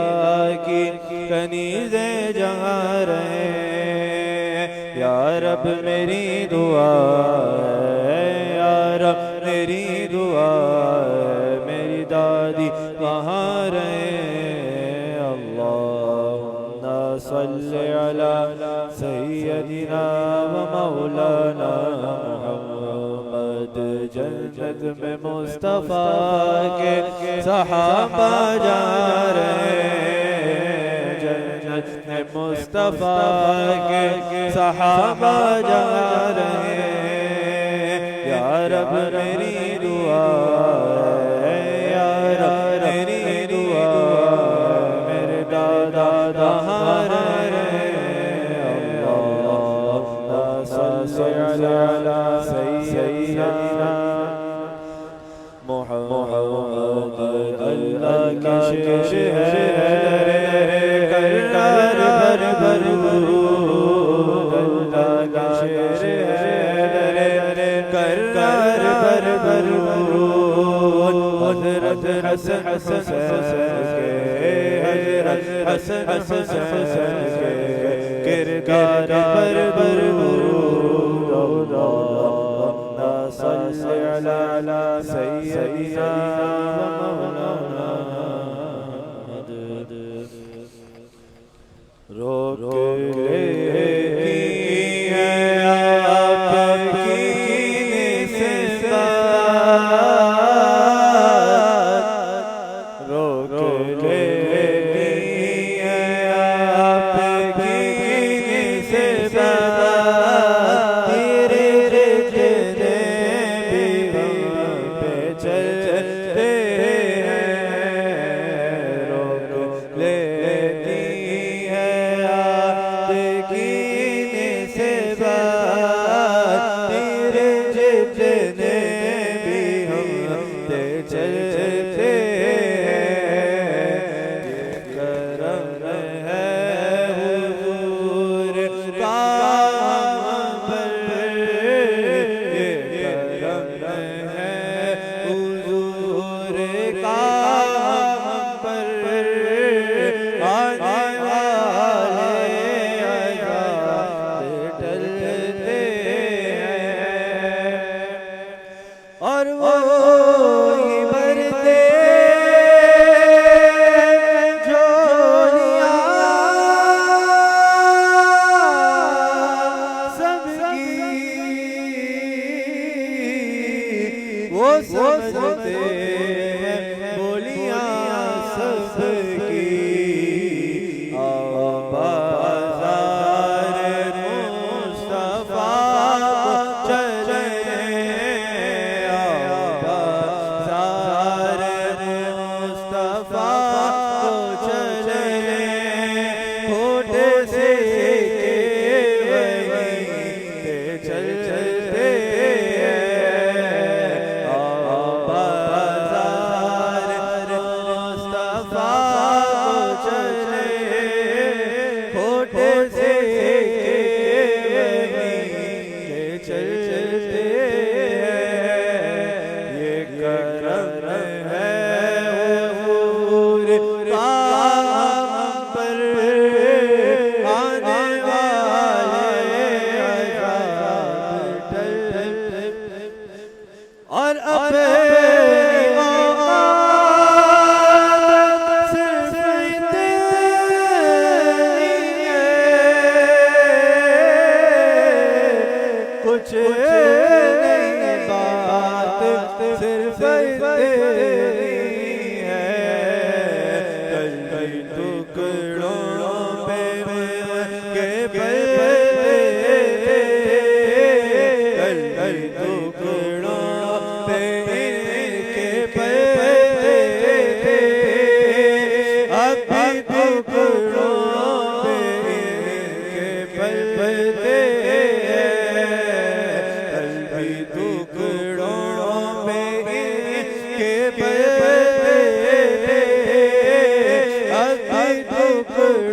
की कनीज़ें जगा रहे। या रब मेरी दुआ है, या रब मेरी दुआ है, मेरी दादी वहाँ रहे। अल्लाहुम्मा सल्ली अला सय्यदिना व मौलाना मुहम्मद। जन्नत में मुस्तफ़ा के सहाबा जा रहे, जन्नत में मुस्तफ़ा के सहाबा जा रहे। या रब मेरी दुआ है, या रब मेरी दुआ मेरे दादा वहाँ रहे। अल्लाहुम्मा सल्ली अला सय्यदिना मुहम्मद। अल्लाह के शेर कर कर भर दुरूद, अल्लाह का शेर कर कर भर दुरूद। हज़रत हसन के, हज़रत हसन के किरदार पर दुरूद। अल्लाहुम्मा सल्ली अला सय्यदिना मौलाना रोक लेती है आपकी निस्बत, रोक लेती है आपकी निस्बत। तेरे जितने भी पे चलते हैं, रोक लेती है आपकी निस्बत। तेरे जितने भी हम पे चलते हैं। ये करम है हुजूर का हम पर, ये करम है हुजूर का हम पर। आने वाले अज़ाब टलते हैं और वो ही भरते झोलियाँ सबकी। वो समझते हैं बोलियाँ सबकी। आओ बाज़ार मुस्तफ़ा को चले, आओ बाज़ार मुस्तफ़ा को चले। होठे से वहीं पे चलते हैं। आओ बाज़ार मुस्तफ़ा को चले, होठे से वहीं पे चलते हैं। ये करम है हुजूर का हम पर। आने वाले अज़ाब टल और अपनी औकात सिर्फ इतनी है, कुछ नहीं बात सिर्फ इतनी है। कई टुकड़ों पे के पलते, कई टुकड़ों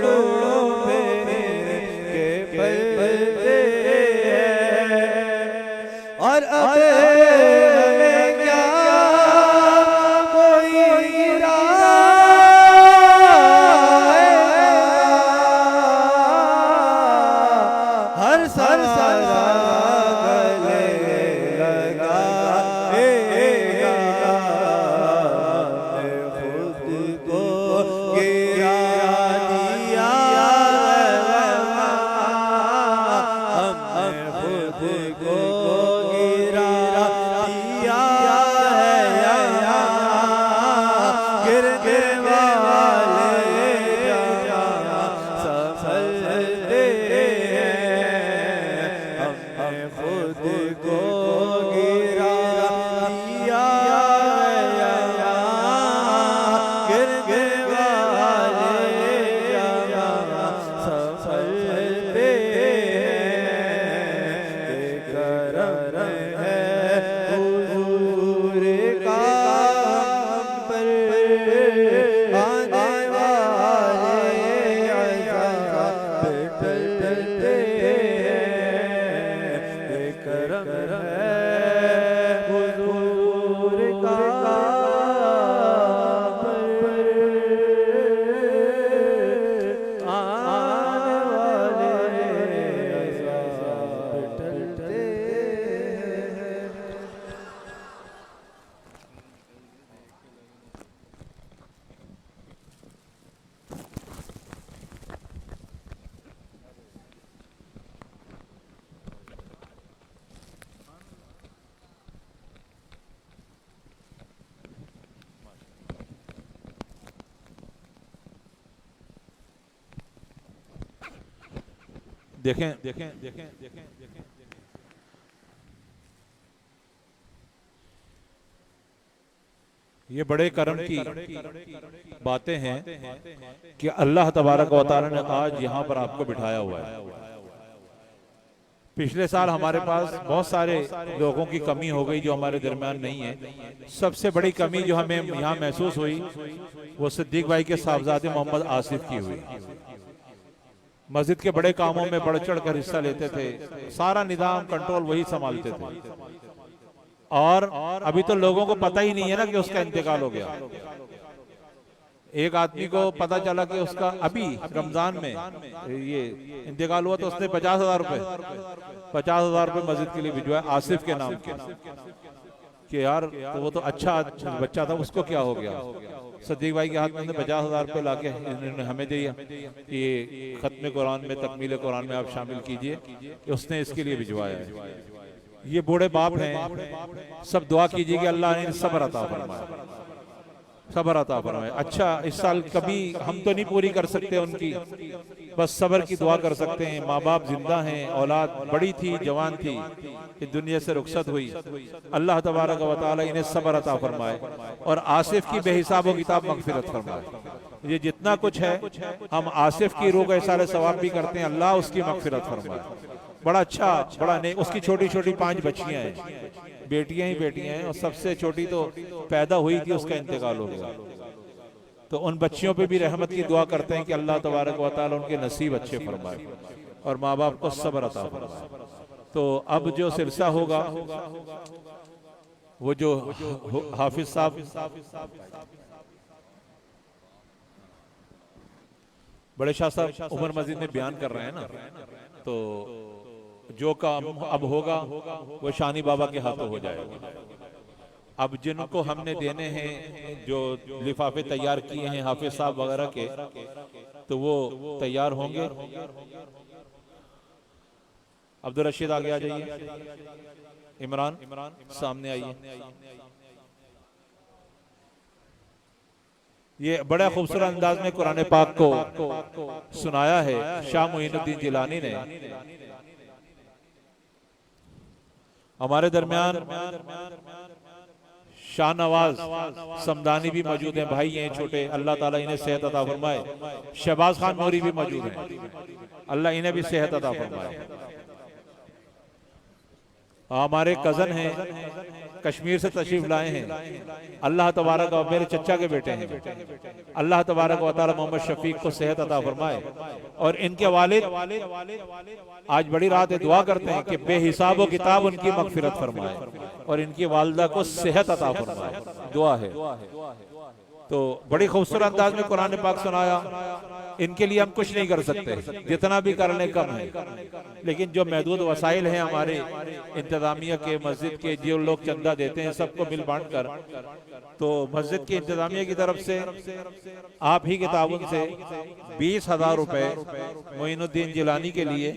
टुकड़ों पे के पलते और अब हमें क्या कोई हर सारा गले लगाएगा खुद को गिरा दिया हमने खुद को गिरा दिया गिरने वाले संभलते हमने खुद को गिरा दिया गिरने वाले संभलते करम है हुजूर का हम पर आने वाले अज़ाब टलते करम है हुजूर का आने वाले अज़ाब टलते देखें ये बड़े करम की बातें हैं कि अल्लाह तबारक व तआला ने आज यहाँ पर आपको बिठाया हुआ है। पिछले साल हमारे पास बहुत सारे लोगों की कमी हो गई जो हमारे दरमियान नहीं है। सबसे बड़ी कमी जो हमें यहाँ महसूस हुई वो सिद्दीक भाई के साहबजादे मोहम्मद आसिफ की हुई। मस्जिद के बड़े कामों में बढ़ चढ़ कर हिस्सा लेते थे, सारा निजाम कंट्रोल वही संभालते थे, और अभी तो लोगों को पता ही नहीं है ना कि उसका इंतकाल हो गया। एक आदमी को पता चला कि उसका अभी रमजान में ये इंतकाल हुआ तो उसने 50,000 रुपए मस्जिद के लिए भिजवाया आसिफ के नाम के, कि यार तो वो तो अच्छा बच्चा था, उसको क्या हो गया। सिद्दीक भाई के हाथ में 50,000 रुपए लाके इन्होंने हमें दिया, ये खत्म कुरान में तकमील कुरान में आप शामिल कीजिए, कि उसने इसके लिए भिजवाया है। ये बूढ़े बाप हैं, सब दुआ कीजिए कि अल्लाह ने सब्र अता फरमाए, सब्र अता फरमाए। अच्छा इस साल कभी हम तो नहीं पूरी कर सकते उनकी, बस सब्र की दुआ कर सकते हैं। माँ बाप जिंदा हैं, औलाद बड़ी थी, जवान थी, इस दुनिया से रुखसत हुई। अल्लाह तबारक व तआला इन्हें सब्र अता फरमाए और आसिफ की बेहिसाब व किताब मगफिरत फरमाए। ये जितना कुछ है हम आसिफ की रूह का इसाले सवाब भी करते हैं, अल्लाह उसकी मगफिरत फरमाए। बड़ा अच्छा, बड़ा नहीं, उसकी छोटी छोटी 5 बच्चियां हैं, बेटियां ही बेटियां हैं, और सबसे छोटी तो पैदा हुई थी, उसका इंतकाल हो गया। तो उन बच्चियों पे भी रहमत की दुआ करते हैं कि अल्लाह तबारक व तआला उनके नसीब अच्छे फरमाए और माँ बाप को सब्र अता फरमाए। तो अब जो सिलसिला होगा वो जो हाफिज साहब बड़े शाह साहब उमर मस्जिद में बयान कर रहे हैं ना, तो जो काम अब होगा वो शानी बाबा के हाथों हो जाएगा। अब जिनको हमने देने हैं, जो लिफाफे तैयार किए हैं हाफिज साहब वगैरह के, तो वो तैयार होंगे। अब्दुल रशीद आगे आ जाइए, इमरान सामने आइए। ये बड़ा खूबसूरत अंदाज में कुरान पाक को सुनाया है शाह मोइनुद्दीन जिलानी ने। हमारे दरमियान शाहनवाज समदानी भी मौजूद हैं, भाई हैं छोटे, अल्लाह ताला इन्हें सेहत अता फरमाए। शहबाज खान नूरी भी मौजूद हैं, अल्लाह इन्हें भी सेहत अता फरमाए। हमारे कज़न हैं, कश्मीर से तशरीफ लाए हैं। अल्लाह तबारक व मेरे चचा के बेटे हैं। अल्लाह तबारक व तआला मोहम्मद शफीक को सेहत अता फरमाए। और इनके वालिद आज बड़ी रात है, दुआ करते हैं कि बेहिसाब व किताब उनकी मगफिरत फरमाए और इनकी वालदा को सेहत अता फरमाए। दुआ है। तो बड़ी खूबसूरत अंदाज में कुरान पाक सुनाया। इनके लिए हम कुछ नहीं कर सकते, जितना भी कर लें कम है। लेकिन जो महदूद वसाइल हैं हमारे इंतजामिया के, मस्जिद के, जो लोग चंदा देते हैं सबको मिल बांट कर, तो मस्जिद की इंतजामिया की तरफ से आप ही के ताउन से 20,000 रुपए मोइनुद्दीन जिलानी के लिए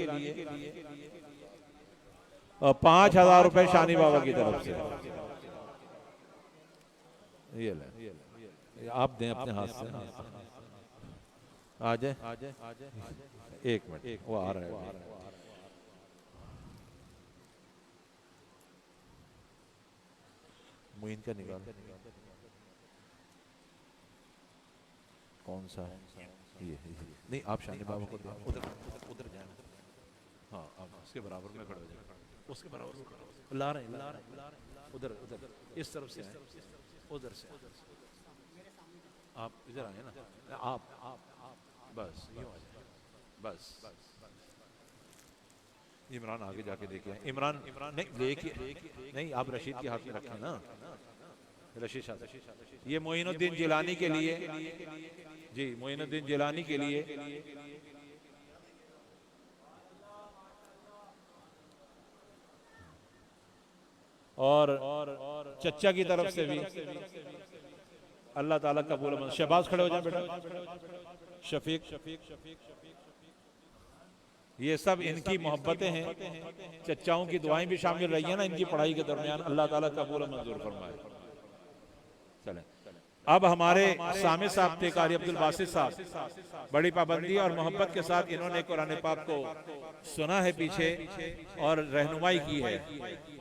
और 5,000 रुपए शानी बाबा की तरफ से ये आप दें अपने हाथ से। आ जाए, एक मिनट, वो आ रहा है। मुइन का निकाल, कौन सा है ये? नहीं, आप शानी बाबा को दें। उधर जाए। हाँ, आप उसके बराबर में खड़े हो जाए, उसके बराबर ला रहे हैं। उधर इस तरफ से, उधर से आप इधर आए ना। आप बस यूं आ जाए, बस। इमरान आगे जाके देखिए। इमरान नहीं देखिए, नहीं आप रशीद के हाथ में रखें ना। रशीद साहब, ये मोइनुद्दीन जिलानी के लिए जी, मोइनुद्दीन जिलानी के लिए और चच्चा की तरफ से भी अल्लाह ताला कबूल। शहबाज खड़े हो जाए बेटा। शफीक, ये सब इनकी मोहब्बतें हैं। चच्चाओं की दुआएं भी शामिल रही है ना इनकी पढ़ाई के दरमियान। अल्लाह ताला कबूल मंजूर फरमाए। चले, अब हमारे सामे साहब थे कारी अब्दुल बासित साहब, बड़ी पाबंदी और मोहब्बत के साथ इन्होंने कुरान पाक को सुना है पीछे और रहनुमाई की है।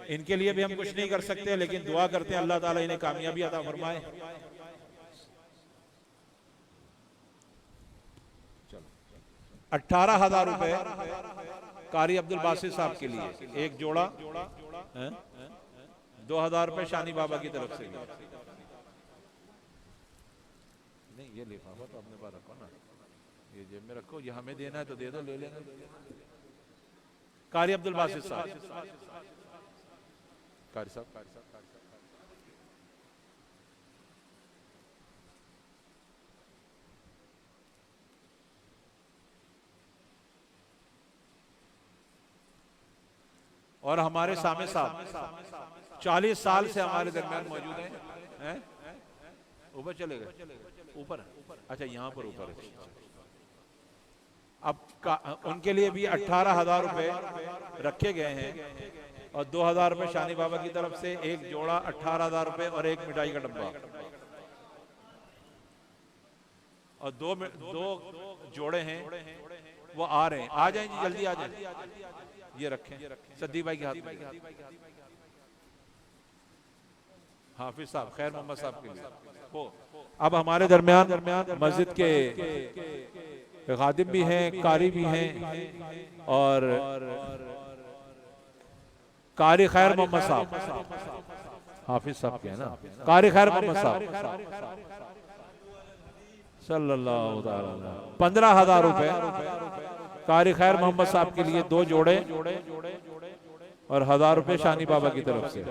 इनके लिए भी हम कुछ नहीं कर सकते, लेकिन दुआ करते हैं अल्लाह ताला इन्हें कामयाबी अता फरमाए। 18,000 रुपए कारी अब्दुल बासित साहब के लिए एक जोड़ा, 2,000 रुपए शानी बाबा की तरफ से। नहीं, ये लिफाफा तो अपने पास रखो ना, ये जेब में रखो। ये हमें देना है तो दे दो, ले लेना। कारी अब्दुल बासित साहब, कारी साहब, और हमारे सामे साहब 40 साल से हमारे दरमियान मौजूद हैं। ऊपर चले गए, ऊपर, अच्छा यहाँ पर ऊपर है। अब उनके लिए भी 18,000 रुपए रखे गए हैं और 2,000 रुपए शानी बाबा की तरफ से एक जोड़ा, 18,000 रुपए और एक मिठाई का डब्बा और दो जोड़े हैं वो आ रहे हैं। आ जाएं जी, जल्दी आ जाएं। ये रखें सद्दी भाई के हाथ में। हाफिज साहब, खैर मोहम्मद साहब के लिए हो। अब हमारे दरमियान मस्जिद के खादिम भी हैं, कारी भी हैं और कारी खैर मोहम्मद साहब, हाफिज साहब के हैं ना, कारी खैर मोहम्मद साहब सल्लल्लाहु अलैहि वसल्लम। 15,000 रुपए कारी खैर मोहम्मद साहब के लिए 2 जोड़े और 1,000 रुपए शानी बाबा की तरफ से।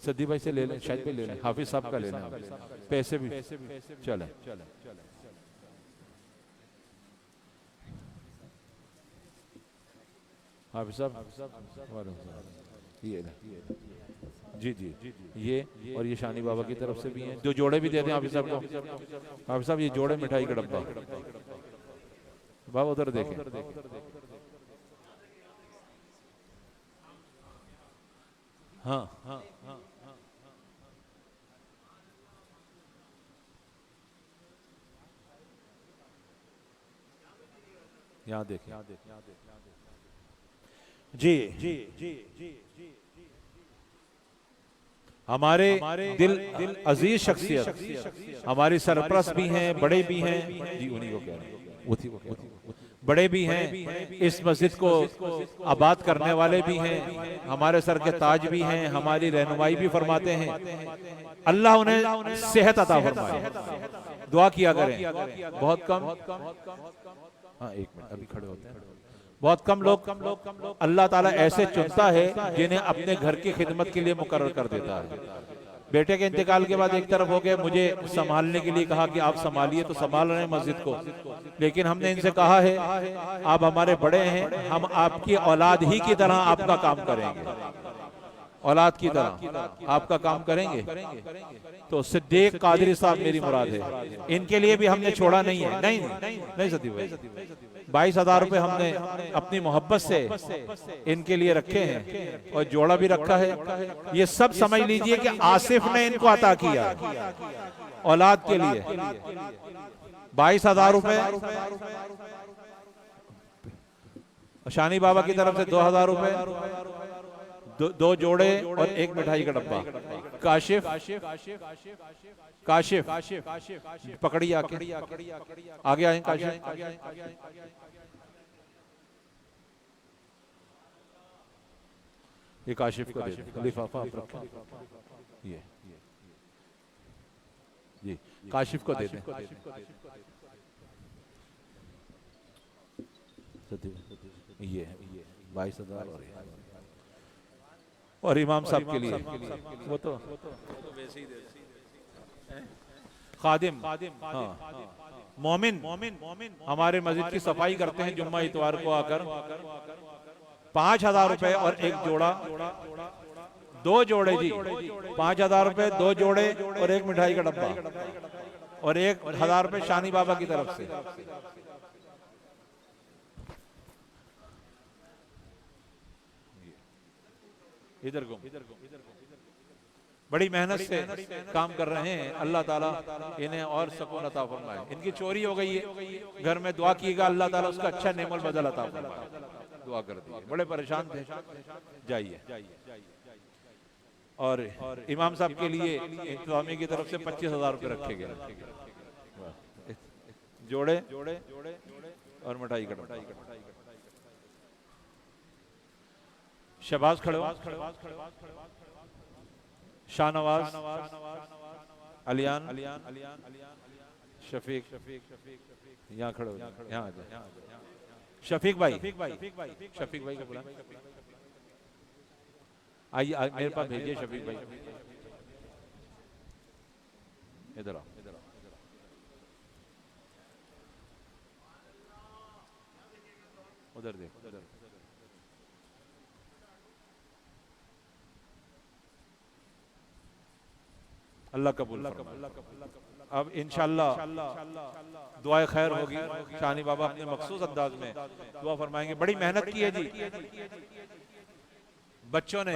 सद्दी भाई से ले लें, शायद भी ले लें, हाफिज साहब का ले लें, पैसे भी चले। हाफिज साहब ये जी जी, ये और ये शानी बाबा की तरफ से भी हैं। 2 जोड़े भी दे दें हाफिज साहब को। हाफिज साहब, ये जोड़े मिठाई का डब्बा, बाबा उधर देखें। हाँ, यहाँ देखें जी जी जी जी जी। हमारे दिल अजीज शख्सियत, हमारी सरपरस्त भी हैं, बड़े भी हैं जी, उन्हीं को कह रहे हैं, बड़े भी हैं, इस मस्जिद को आबाद करने वाले भी हैं, हमारे सर के ताज भी हैं, हमारी रहनुमाई भी फरमाते हैं। अल्लाह उन्हें सेहत अता फरमाए, दुआ किया करें। बहुत कम, हाँ एक मिनट अभी खड़े होते हैं। बहुत कम लोग अल्लाह ताला ऐसे चुनता है जिन्हें अपने घर की खिदमत के लिए मुकर्रर कर देता है। बेटे के इंतकाल के बाद एक तरफ हो गए, मुझे संभालने के लिए कहा कि आप संभालिए, तो संभाल रहे हैं मस्जिद को, लेकिन हमने इनसे कहा है आप हमारे बड़े हैं, हम आपकी औलाद ही की तरह आपका काम करेंगे, औलाद की तरह आपका काम करेंगे। तो सिद्दीक कादरी साहब मेरी मुराद है, इनके लिए भी हमने छोड़ा नहीं है। नहीं सती भाई, 22,000 रुपए हमने अपनी मोहब्बत से इनके लिए रखे हैं और जोड़ा भी रखा है। ये सब समझ लीजिए कि आसिफ ने इनको अता किया औलाद के लिए। 22,000 रुपए, शानी बाबा की तरफ से 2,000 रुपए, दो जोड़े और एक मिठाई का डब्बा। काशिफ पकड़िए, आगे आए काशिफ। ये काशिफ को दे दो, लिफाफा आप रखें, ये जी काशिफ को दे दें। ये 22,000 और इमाम साहब के लिए वो तो वैसे ही खादिम, हाँ मोमिन हमारे मस्जिद की सफाई करते हैं जुम्मा इतवार को आकर। 5,000 रुपए और एक जोड़ा, 2 जोड़े जी, 5,000 रुपए, 2 जोड़े और एक मिठाई का डब्बा और 1,000 रुपए शानी बाबा की तरफ से। इधर घूम, बड़ी मेहनत से काम कर रहे हैं। अल्लाह ताला इन्हें और सुकून अता फरमाए। इनकी चोरी हो गई है, घर में दुआ कीजिएगा अल्लाह ताला उसका अच्छा नेमल बदल अता फरमाए। दुआ कर दीजिए, बड़े परेशान थे। जाइए। और इमाम साहब के लिए इंतजामिया की तरफ से 25,000 रुपए रखे गए, जोड़े और मिठाई का डब्बा। शहबाज खड़े हो, शाहनवाज, अलियान, शफीक, यहाँ खड़े हो, यहाँ आ जाए। शफीक भाई को बुला, आइए मेरे पास भेजिए शफीक भाई, इधर आओ। उधर देखो, अल्लाह कबूल फरमाए। अब इंशाअल्लाह दुआ खैर होगी। शानी बाबा अपने मखसूस अंदाज में दुआ फरमाएंगे। बड़ी मेहनत की है जी बच्चों ने।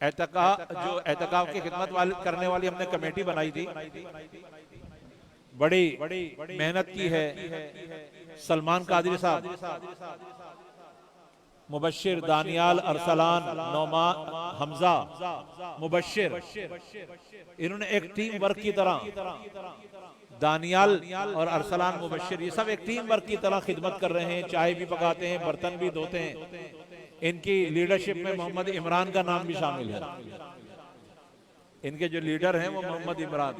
एतकाफ की खिदमत करने वाली हमने कमेटी बनाई थी, बड़ी मेहनत की है। सलमान कादरी साहब, मुबश्शिर, दानियाल, अरसलान, नौमान, हमजा, मुबश्शिर, इन्होंने एक टीम वर्क की तरह, दानियाल और अरसलान, मुबश्शिर, ये सब एक टीम वर्क की तरह खिदमत कर रहे हैं। चाय भी पकाते हैं, बर्तन भी धोते हैं। इनकी लीडरशिप में मोहम्मद इमरान का नाम भी शामिल है। इनके जो लीडर हैं वो मोहम्मद इमरान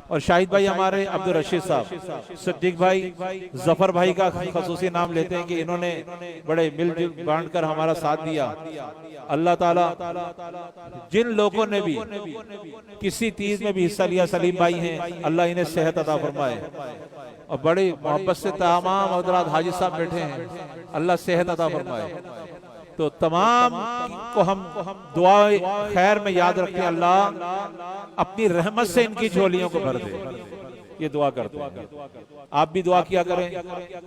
और शाहिद भाई हमारे, अब्दुल रशीद साहब, सिद्दीक भाई, जफर भाई का खसूसी नाम लेते हैं कि इन्होंने बड़े मिलजुल बांट कर हमारा साथ दिया। अल्लाह ताला जिन लोगों ने भी किसी चीज में भी हिस्सा लिया, सलीम भाई हैं, अल्लाह इन्हें सेहत अता फरमाए। और बड़ी मोहब्बत से तमाम हजरात हाजी साहब बैठे हैं, अल्लाह सेहत अता फरमाए। तो तमाम को हम दुआ खैर में याद रखें। अल्लाह अपनी रहमत से इनकी झोलियों को भर दे, ये दुआ करते हैं। आप भी दुआ किया करें।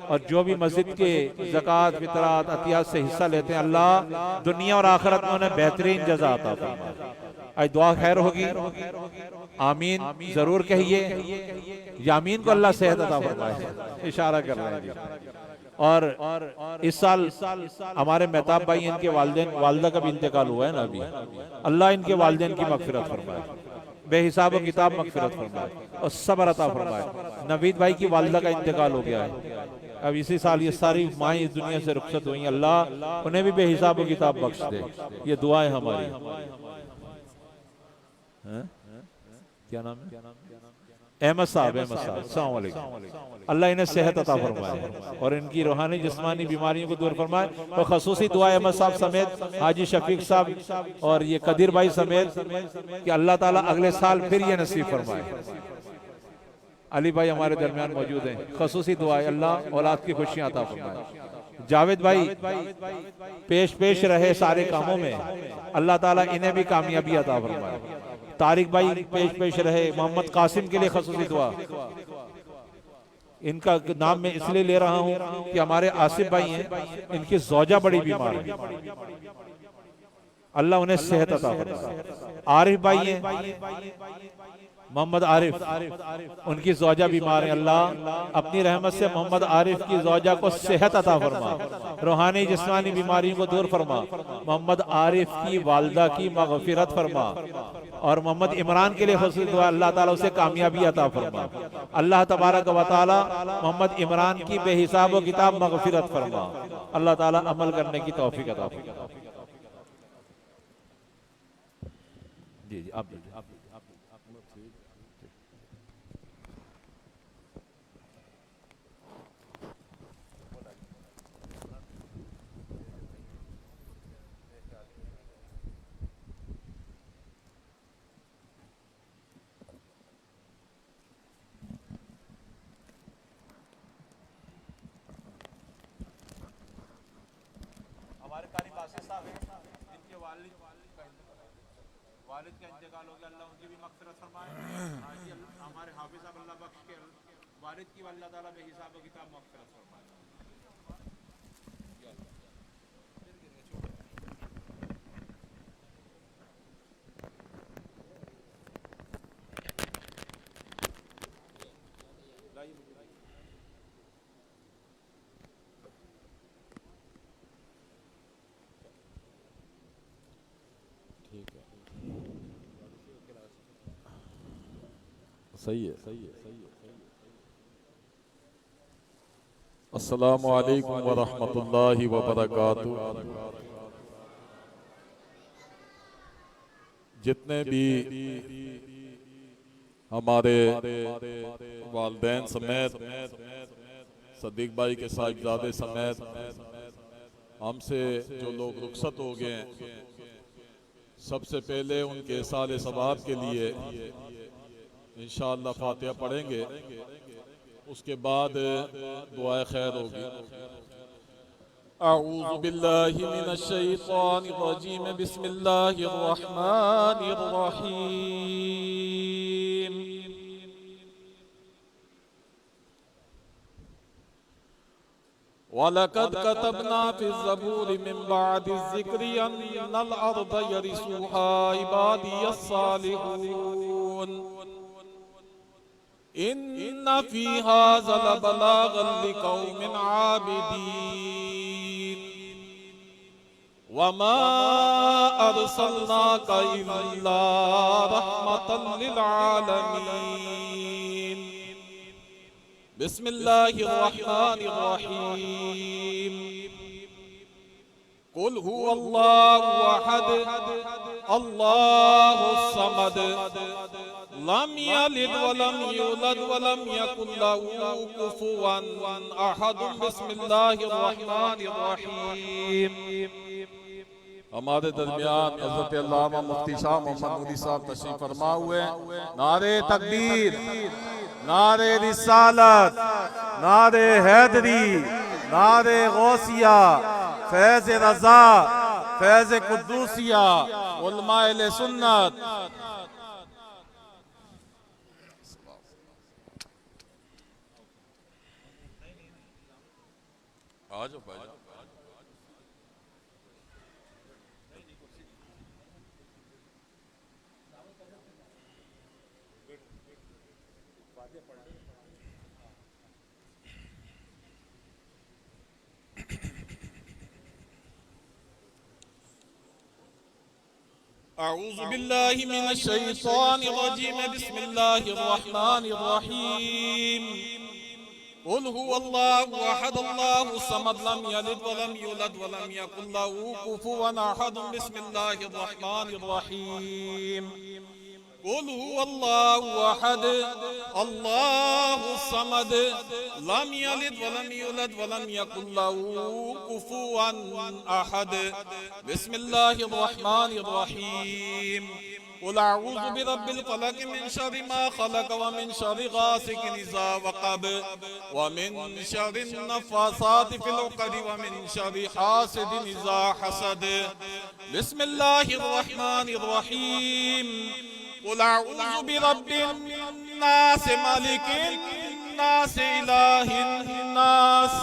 और जो भी मस्जिद के ज़कात, फितरात, अतियात से हिस्सा लेते हैं, अल्लाह दुनिया और आखिरत में उन्हें बेहतरीन जज़ा अता फरमाए। आज दुआ खैर होगी, आमीन जरूर कहिए। यामीन को अल्लाह सेहत अता फरमाए। इशारा कर रहे हैं। और इस साल हमारे मेहताब भाई इनके वालदा का भी इंतकाल हुआ है ना अभी। अल्लाह इनके वालिदैन की मगफिरत फरमाए, बेहिसाब किताब मगफिरत फरमाए और सब्र अता फरमाए। नवीद भाई की वालदा का इंतकाल हो गया है, अब इसी साल ये सारी माएँ इस दुनिया से रुखसत हुई, अल्लाह उन्हें भी बेहिसाब किताब बख्श दे। ये दुआ है हमारी। क्या नाम है? अहमद साहब, अस्सलाम वालेकुम। अल्लाह इन्हें सेहत अता फरमाए और इनकी रूहानी जिस्मानी बीमारियों को दूर फरमाए। और खसूसी दुआ अहमद साहब समेत, हाजी शफीक साहब और ये कदीर भाई समेत कि अल्लाह ताला अगले साल फिर ये नसीब फरमाए। अली भाई हमारे दरमियान मौजूद हैं, खसूसी दुआ अल्लाह औलाद की खुशियां अता फरमाए। जावेद भाई पेश रहे सारे कामों में, अल्लाह ताला इन्हें भी कामयाबी अता फरमाए। तारिक भाई पेश रहे। मोहम्मद कासिम के लिए खसूसी दुआ, इनका नाम मैं इसलिए ले रहा हूं कि हमारे आसिफ भाई हैं, इनकी ज़ौजा बड़ी बीमार है, अल्लाह उन्हें सेहत अता फरमाए। आरिफ भाई हैं, मोहम्मद आरिफ, उनकी ज़ौजा बीमार है, अल्लाह अपनी रहमत से मोहम्मद आरिफ की ज़ौजा को सेहत अता फरमा, रूहानी जिस्मानी बीमारियों को दूर फरमा। मोहम्मद आरिफ की वालदा की मगफिरत फरमा और मोहम्मद इमरान के लिए खुसूसी दुआ, अल्लाह ताला उसे कामयाबी अता फरमा। अल्लाह तबारक व तआला मोहम्मद इमरान की बेहिसाब व किताब मगफिरत फरमा। अल्लाह ताला अमल करने की तौफीक अता फरमा। जी आप वालिद का इंतकाल हो गया, अल्लाह उनकी भी मग़फ़िरत फरमाए। हमारे हाफिज़ साहब अल्लाह बख्श के वालिद की अल्लाह ताला बेहिसाब किताब मग़फ़िरत फरमाए। सही है। अस्सलामु अलैकुम व रहमतुल्लाहि व बरकातुहू। जितने भी हमारे वालिदैन समेत, सदीक भाई के साहिबजादे समेत हमसे जो लोग रुखसत हो गए हैं, सबसे पहले उनके साले सवाब के लिए इंशाअल्लाह फातिहा पढ़ेंगे, उसके बाद दुआए खैर होगी। अऊज़ु बिल्लाहि मिनश शैतानिर रजीम, बिस्मिल्लाहिर रहमानिर रहीम। वलक़द कतबना फ़िज़्ज़बूरि मिन बअदि ज़िक्रि अन्नल अर्ज़ यरिसूहा इबादियस सालिहून। इन्ना फ़ी हाज़ा लबलागन लिक़ौमिन आबिदीन। वमा अरसलनाका इल्ला रहमतल लिल आलमीन। बिस्मिल्लाहिर रहमानिर रहीम। कुल हुवल्लाहु अहद अल्लाहुस समद लम यलिद वलम यूलद वलम यकुल लहू कुफुवन अहद। बिस्मिल्लाहिर रहमानिर रहीम। हमारे दरमियान हज़रत अल्लामा मुफ्ती शाह मोहम्मद नूरी साहब तशरीफ फरमा हुए। नारे तकबीर, नारे रिसालत, नारे हैदरी, नारे गौसिया, फैज़ रज़ा, फैज़ कुद्दूसिया, उलमाए सुन्नत। आज अऊज़ु बिल्लाहि मिनश शैतानिर रजीम बिस्मिल्लाहिर रहमानिर रहीम कुल हुवल्लाहु अहद अल्लाहु समद लम यलिद वलम यूलद वलम यकुल लहू कुफुवन अहद बिस्मिल्लाहिर रहमानिर रहीम कुल हुवल्लाहु अहद अल्लाहु समद लम यलिद वलम यूलद वलम यकुल लहू कुफुवन अहद बिस्मिल्लाहिर रहमानिर रहीम कुल अऊज़ु बिरब्बिल फलक मिन शर्रि मा खलक व मिन शर्रि गासिकिन इज़ा वक़ब व मिन शर्रि नफ़्फ़ासाति फ़िल उक़द व मिन शर्रि हासिदिन इज़ा हसद बिस्मिल्लाहिर रहमानिर रहीम कुल अऊज़ु बिरब्बिन नास मलिकिन नास इलाहिन नास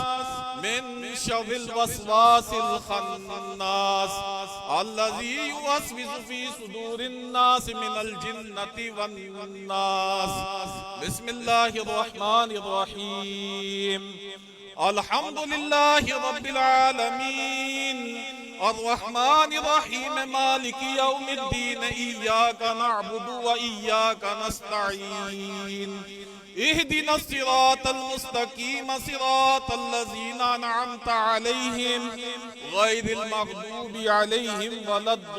मिन शर्रिल वस्वासिल खन्नास अल्लज़ी युवस्विसु फी सुदूरिन नास मिनल जिन्नति वन नास बिस्मिल्लाहिर रहमानिर रहीम अल्हम्दुलिल्लाहि रब्बिल आलमीन अर्रहमानिर रहीम मालिकि यौमिद्दीन इय्याका नअबुदु व इय्याका नस्तईन इहदिनस सिरातल मुस्तकीम सिरातल लज़ीना अनअमता अलैहिम गैरिल मग़दूबि अलैहिम वलद्दाल्लीन।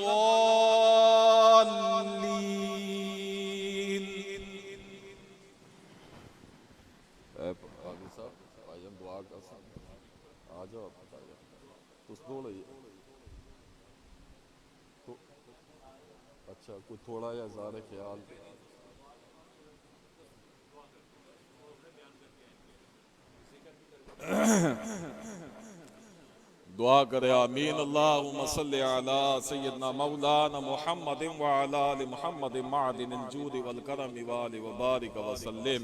अच्छा कोई थोड़ा या ज़्यादा ख्याल दुआ करे आमीन। अल्लाहुम्मा सल्लि अला सय्यदना मौलाना मुहम्मदिन व अला आलि मुहम्मदिन मअदिनिल जूदि वल करमि व आलि व बारिक व सल्लिम।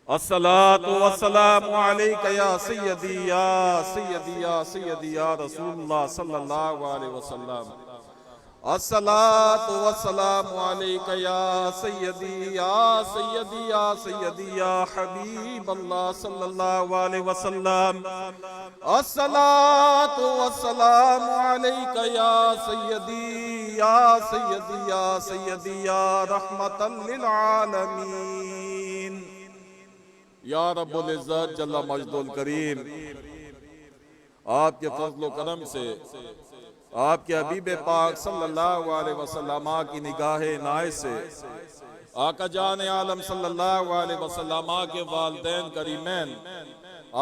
अस्सलातु वस्सलामु अलैका या सय्यदी या सय्यदी या सय्यदी या रसूलुल्लाह सल्लल्लाहु अलैहि वसल्लम। अस्सलातु वस्सलामु अलैका या सय्यदी या सय्यदी या सय्यदी या हबीब अल्लाह सल्लल्लाहु अलैहि वसल्लम। अस्सलातु वस्सलामु अलैका या सय्यदी या सय्यदी या सय्यदी या रहमतल लिल आलमीन। या रब्बुल इज्जत जल्ला मजदुल करीम, आपके फजल करम से आपके हबीब पाक सल्लल्लाहु अलैहि वसल्लम की निगाहे नाए से आका जान आलम सल्लल्लाहु अलैहि वसल्लम के वालिदैन करीमैन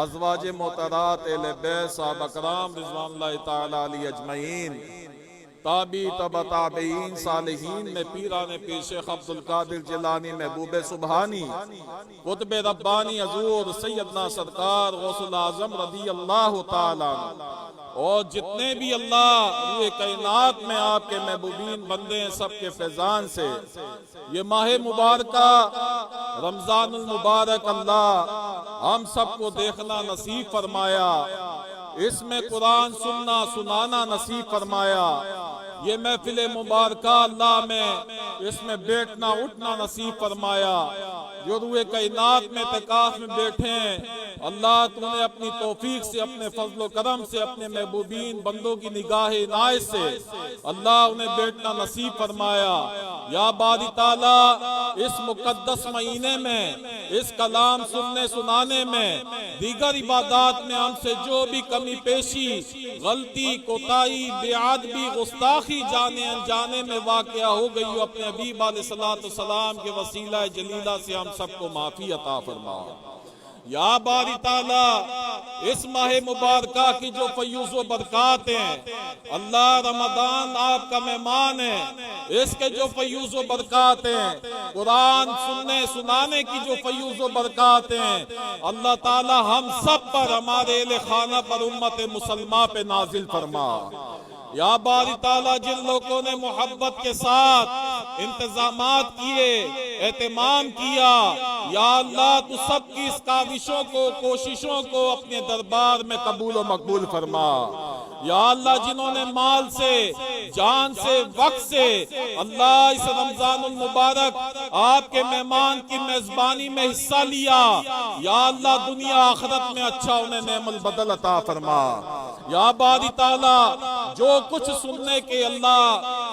अज़वाज मोहतरात अहले बैत सहाबा कराम रिज़वानुल्लाहि ताला अलैहि अजमईन ताबी तबा ताबईन सालिहीन में पीराने पीर शेख अब्दुल कादिर जिलानी महबूब सुबहानी कुतुब रब्बानी हजूर सैयदना सरकार गौसुल आज़म रज़ियल्लाहु ताला और जितने भी अल्लाह ये कायनात में आपके महबूबीन बंदे हैं सबके फैजान से ये माह मुबारका रमजानुल मुबारक अल्लाह हम सबको देखना नसीब फरमाया, इसमें कुरान सुनना सुनाना नसीब फरमाया। ये महफिल मुबारका अल्लाह में इसमें बैठना उठना नसीब फरमाया। जो रुए कायनात में तकाफ में बैठे हैं अल्लाह तूने अपनी तौफीक से अपने फजलो करम से अपने महबूबीन बंदों की निगाह इनायत से अल्लाह उन्हें बैठना नसीब फरमाया। या बारी ताला इस मुकद्दस महीने में इस कलाम सुनने सुनाने में दीगर इबादात में हमसे जो भी कमी पेशी गलती कोताही बेअदबी गुस्ताखी जाने अनजाने में वाक़या हो गई हो अपने हबीब अलैहिस्सलाम के वसीला जलीला से हम सबको माफी अता फरमा। या बारी ताला इस माह मुबारका की जो फयूज़ व बरकात हैं अल्लाह रमदान आपका मेहमान है, इसके जो फयूज़ व बरकात हैं कुरान सुनने सुनाने की जो फयूज़ व बरकात हैं अल्लाह ताला हम सब पर हमारे एहले खाना पर उम्मत मुसलमा पे नाजिल फरमा। या बारी ताला जिन लोगों ने मोहब्बत के साथ इंतजामात किए एहतमाम किया या अल्लाह तू सबकी इस काविशों को कोशिशों को अपने दरबार में कबूल व मकबूल फरमा। या अल्लाह जिन्होंने माल से जान से वक्त से अल्लाह इस रमजानुल मुबारक आपके मेहमान की मेजबानी में हिस्सा लिया या अल्लाह दुनिया आखिरत में अच्छा उन्हें नेमल बदल अता फरमा। या बारी ताला जो कुछ सुनने के अल्लाह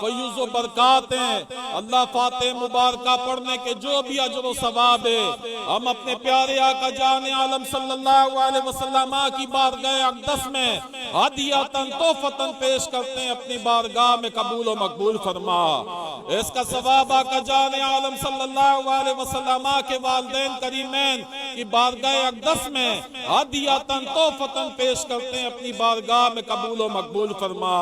फयूज़ व बरक़ात हैं। अल्लाह फातिहा मुबारका पढ़ने के जो भी अजर व सवाब है, हम अपने प्यारे आका जाने आलम सल्लल्लाहु अलैहि वसल्लम की बारगाह अक़दस में हदियतन तोहफ़तन पेश करते हैं, अपनी बारगाह में कबूल व मकबूल फरमा। इसका सवाब आका जाने आलम सल्लल्लाहु अलैहि वसल्लम के वालिदैन करीमैन की बारगाह अक़दस में हदियतन तोहफ़तन पेश करते हैं, अपनी बारगाह में कबूल व मकबूल फरमा।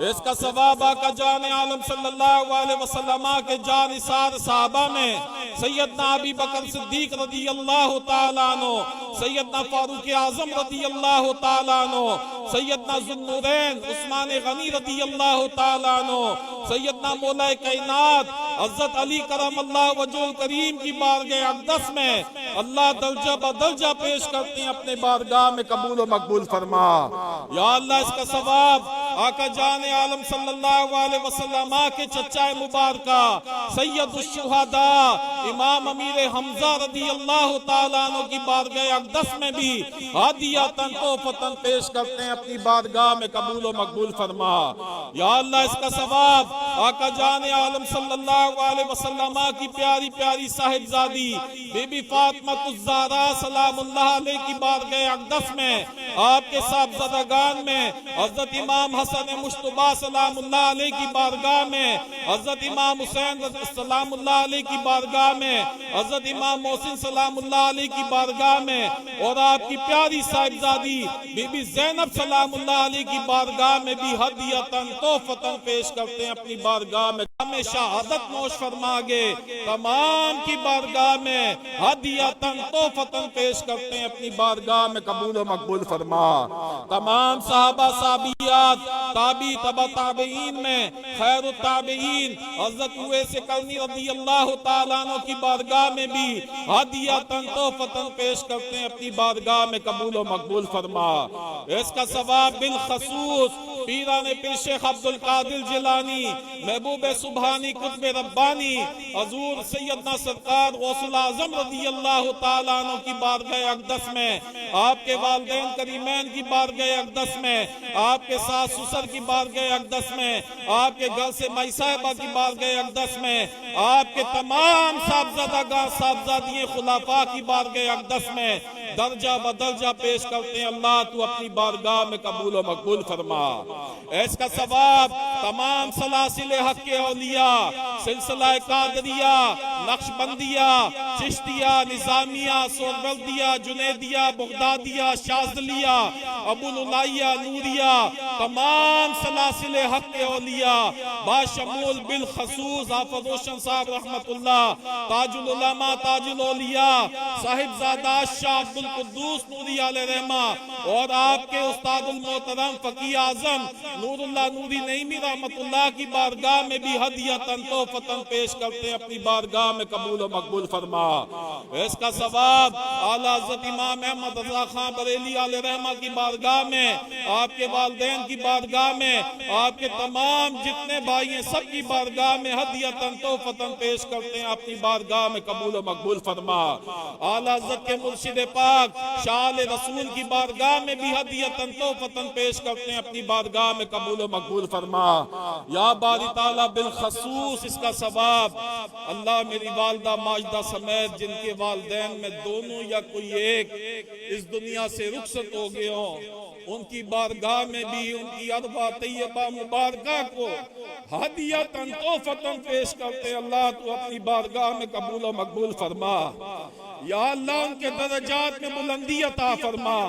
इसका सवाब आका जाने आलम सल्लल्लाहु अलैहि वसल्लम के जानिसार सहाबा में सैयदना अबी बकर सिद्दीक रज़ी अल्लाह तआला अन्हु, सैयदना फारूक आज़म रज़ी अल्लाह तआला अन्हु, सैयदना ज़ुन्नूरैन उस्मान गनी रज़ी अल्लाह तआला अन्हु, सैयदना मौला कायनात हज़रत अली करमल्लाहु वजहुल करीम की बारगाह अक़दस में अल्लाह दर्जा बदर्जा पेश करते हैं, अपने बारगाह में कबूल व मकबूल फरमा। या अल्लाह इसका सवाब आका जाने आलम सल्लल्लाहु अलैहि वसल्लम के चचा मुबारका सैयदुश शुहदा इमाम अमीर हमजा रज़ी अल्लाह तआला अन्हु की बारगाह अक़दस में भी हदियतन तोहफ़तन पेश करते हैं, अपनी बारगाह में कबूल व मकबूल फरमा। या अल्लाह इसका सवाब आका जाने आलम सल्लल्लाहु अलैहि वसल्लम की प्यारी प्यारी साहिबजादी बीबी फातिमातुज़ ज़हरा सलामुल्लाह अलैहा की बारगाह अक़दस में आपके साहबज़ादागान में हज़रत इमाम हसन मुश्तबा सलामुल्लाह अलैहि की बारगाह में, हज़रत इमाम हुसैन सलामुल्लाह अलैहि की बारगाह में, हज़रत इमाम मोहसिन सलामुल्लाह अलैहि की बारगाह में और आपकी प्यारी साहिबजादी बीबी ज़ैनब सलामुल्लाह अलैहि की बारगाह में भी हदियतन तोहफ़तन पेश करते हैं, अपनी बारगाह में हमें शहादत नोश फरमागे। तमाम की बारगाह में हदियतन तोहफ़तन पेश करते हैं, अपनी बारगाह में कबूल व मकबूल फरमा। तमाम सहाबा साहबियात ताबी तबा ताबईन में खैरुत ताबईन हज़रत उवैस करनी रज़ी अल्लाह तआला अन्हु की बारगाह में भी हदियतन तोहफ़तन पेश करते हैं, अपनी बारगाह में कबूल व मकबूल फरमा। इसका सवाब बिल खसूस पीराने पीर शेख अब्दुल कादिर जिलानी महबूब सुभानी कुतुब रब्बानी हजूर सैयदना सरकार गौसुल आज़म रज़ी अल्लाह तआला अन्हु की बारगाह अक़दस में, आपके वालिदैन करीमैन की बारगाह अक़दस में, आपके सास ससुर की बारगाह अक़दस में, आपके घर से माई साहिबा की बारगाह अक़दस में, आपके तमाम साहबज़ादागान साहबजादियाँ खुलाफा की बारगाह अक़दस में दर्जा बदर्जा पेश करते हैं। अल्लाह तू अपनी बारगाह में कबूल व मकबूल फरमा। इसका सवाब तमाम सलासिल हक के औलिया सिलसिला कादरिया नक्शबंदिया चिश्तिया निजामिया सोहरवर्दिया जुनैदिया बगदादिया शाज़लिया अबुलुलाइया नूरिया तमाम सलासिल हक के औलिया बाशमूल बिल खसूस हाफ़िज़ रोशन साहब रहमतुल्लाह ताजुल उलमा ताजुल औलिया साहिबजादा शाह अब्दुल कुद्दूस नूरी अलैहि रहमा और आपके उस्तादुल मोहतरम फ़कीह आज़म नूरुल्लाह नूरी नईमी रहमतुल्लाह की बारगाह में भी हदियतन तोहफ़तन पेश करते हैं, अपनी बारगाह में कबूल व मकबूल फरमा। इसका सवाब आला हज़रत इमाम अहमद रज़ा खान बरेली अलैहि रहमा की बारगाह में, आपके वालिदैन की बारगाह में, आपके तमाम जितने भाई हैं सब की बारगाह में हदियतन तोहफ़तन पेश करते हैं, अपनी बारगाह में कबूल व मकबूल फरमा। आला हज़रत के मुर्शिद पाक शाह रसूल की बारगाह में भी हदियतन तोहफ़तन पेश करते हैं, अपनी बारगाह में कबूल व मकबूल फरमा। या बारी ताला बिल खसूस इसका सवाब अल्लाह मेरी वालदा माजदा समेत जिनके वालिदैन में दोनों या कोई एक इस दुनिया से रुखसत हो गए हों उनकी बारगाह में भी उनकी अरवा तैयबा मुबारका को हदियतन तोहफ़तन पेश करते। अल्लाह तू अपनी बारगाह में कबूल व मकबूल फरमा। या अल्लाह उनके दर्जात में बुलंदी अता फरमा।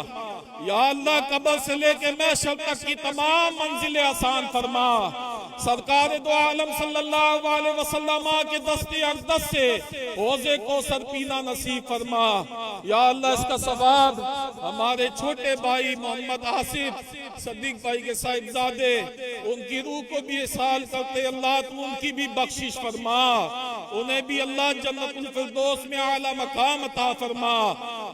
या अल्लाह कब्र से लेके महशर तक की तमाम मंजिलें आसान फरमा। सरकार दो आलम सल्लल्लाहु अलैहि वसल्लम के दस्ते अक़दस से हौज़े कौसर पीना नसीब फरमा। या अल्लाह इसका सवाब हमारे छोटे भाई मोहम्मद आसिफ सदीक भाई के साहिबजादे उनकी रूह को भी इसाल करते। अल्लाह तू उनकी भी बख्शिश फरमा, उन्हें भी अल्लाह जन्नतुल फिरदौस में आला मकाम अता फरमा।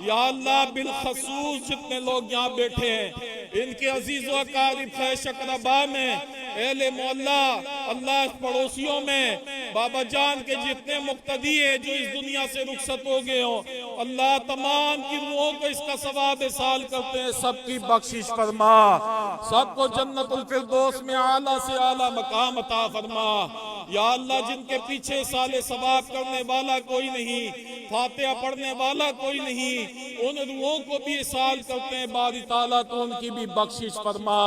या अल्लाह बिल खसूस जितने लोग यहाँ बैठे हैं इनके अजीज़ व अकारिब खैश अक़रबा में अहले मोहल्ला अल्लाह पड़ोसियों में बाबा जान के जितने मुक्तदी है जो इस दुनिया से रुखसत हो गए हो अल्लाह तमाम की रूहों को इसका सवाब इसाल करते हैं, सबकी बख्शिश फरमा। सबको जन्नतुल फिरदौस में आला से आला मकाम अता फरमा। या अल्लाह जिनके पीछे साले सवाब करने वाला कोई नहीं, फातिहा पढ़ने वाला कोई नहीं, उन रूहों को भी साल करते हैं बारी ताला तो उनकी भी बख्शिश फरमा।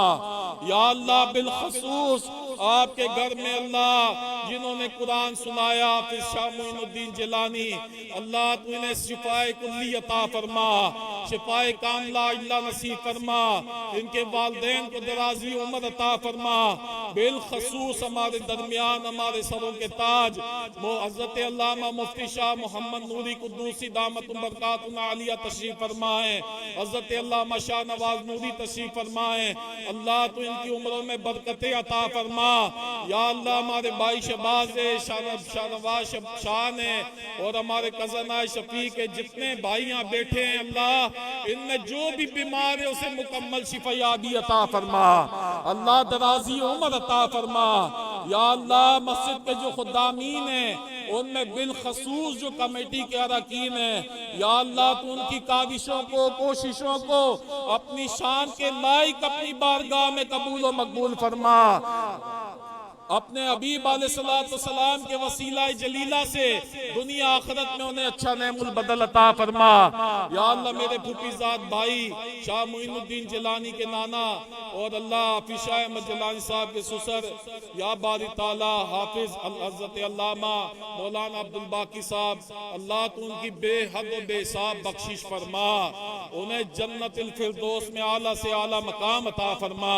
या अल्लाह बिलखसूस आपके घर में अल्लाह जिन्होंने कुरान सुनाया फिर शाह मोइनुद्दीन जिलानी, अल्लाह तू इन्हें शिफाए कुल्ली अता फरमा, शिफाए कामला अल्लाह नसीब फरमा, इनके वालिदैन को दराजी उम्र अता फरमा। बिलखसूस हमारे दरमियान हमारे सरों के ताज हज़रत अल्लामा मुफ्ती शाह मोहम्मद नूरी कुद्दूसी दामत बरकातुन आलिया तशरीफ फरमाए, हज़रत अल्लामा शाह नवाज नूरी तशरीफ फरमाए। अल्लाह तो इनकी उम्रों में बरकतें अता फरमा। या अल्लाह हमारे भाई शहबाज शाहनवाज शाह ने और हमारे कज़न शफीक के जितने भाई यहाँ बैठे हैं, अल्लाह इनमें जो भी बीमार है उसे मुकम्मल शिफायाबी अता फरमा, अल्लाह दराजी उम्र अता फरमा। या अल्लाह मस्जिद के जो खुदामीन हैं उनमें बिलखसूस जो कमेटी के अरकान हैं, या अल्लाह तू उनकी काविशों को कोशिशों को अपनी शान के लायक अपनी बारगाह में कबूल व मकबूल फरमा। अपने हबीब अलैहिस्सलाम के वसीला जलीला से दुनिया आखिरत में उन्हें अच्छा नेमुल बदल अता फरमा। या अल्लाह मेरे फूफीजाद भाई शाह मोइनुद्दीन जिलानी के नाना और अल्लाह हाफिज शाह अहमद जिलानी साहब के ससुर या बारी ताला हाफिज हज़रत अल्लामा मौलाना अब्दुल बाकी साहब, अल्लाह तू उनकी बेहद व बेहिसाब बख्शिश फरमा, उन्हें जन्नतुल फिरदौस में आला से आला मकाम अता फरमा।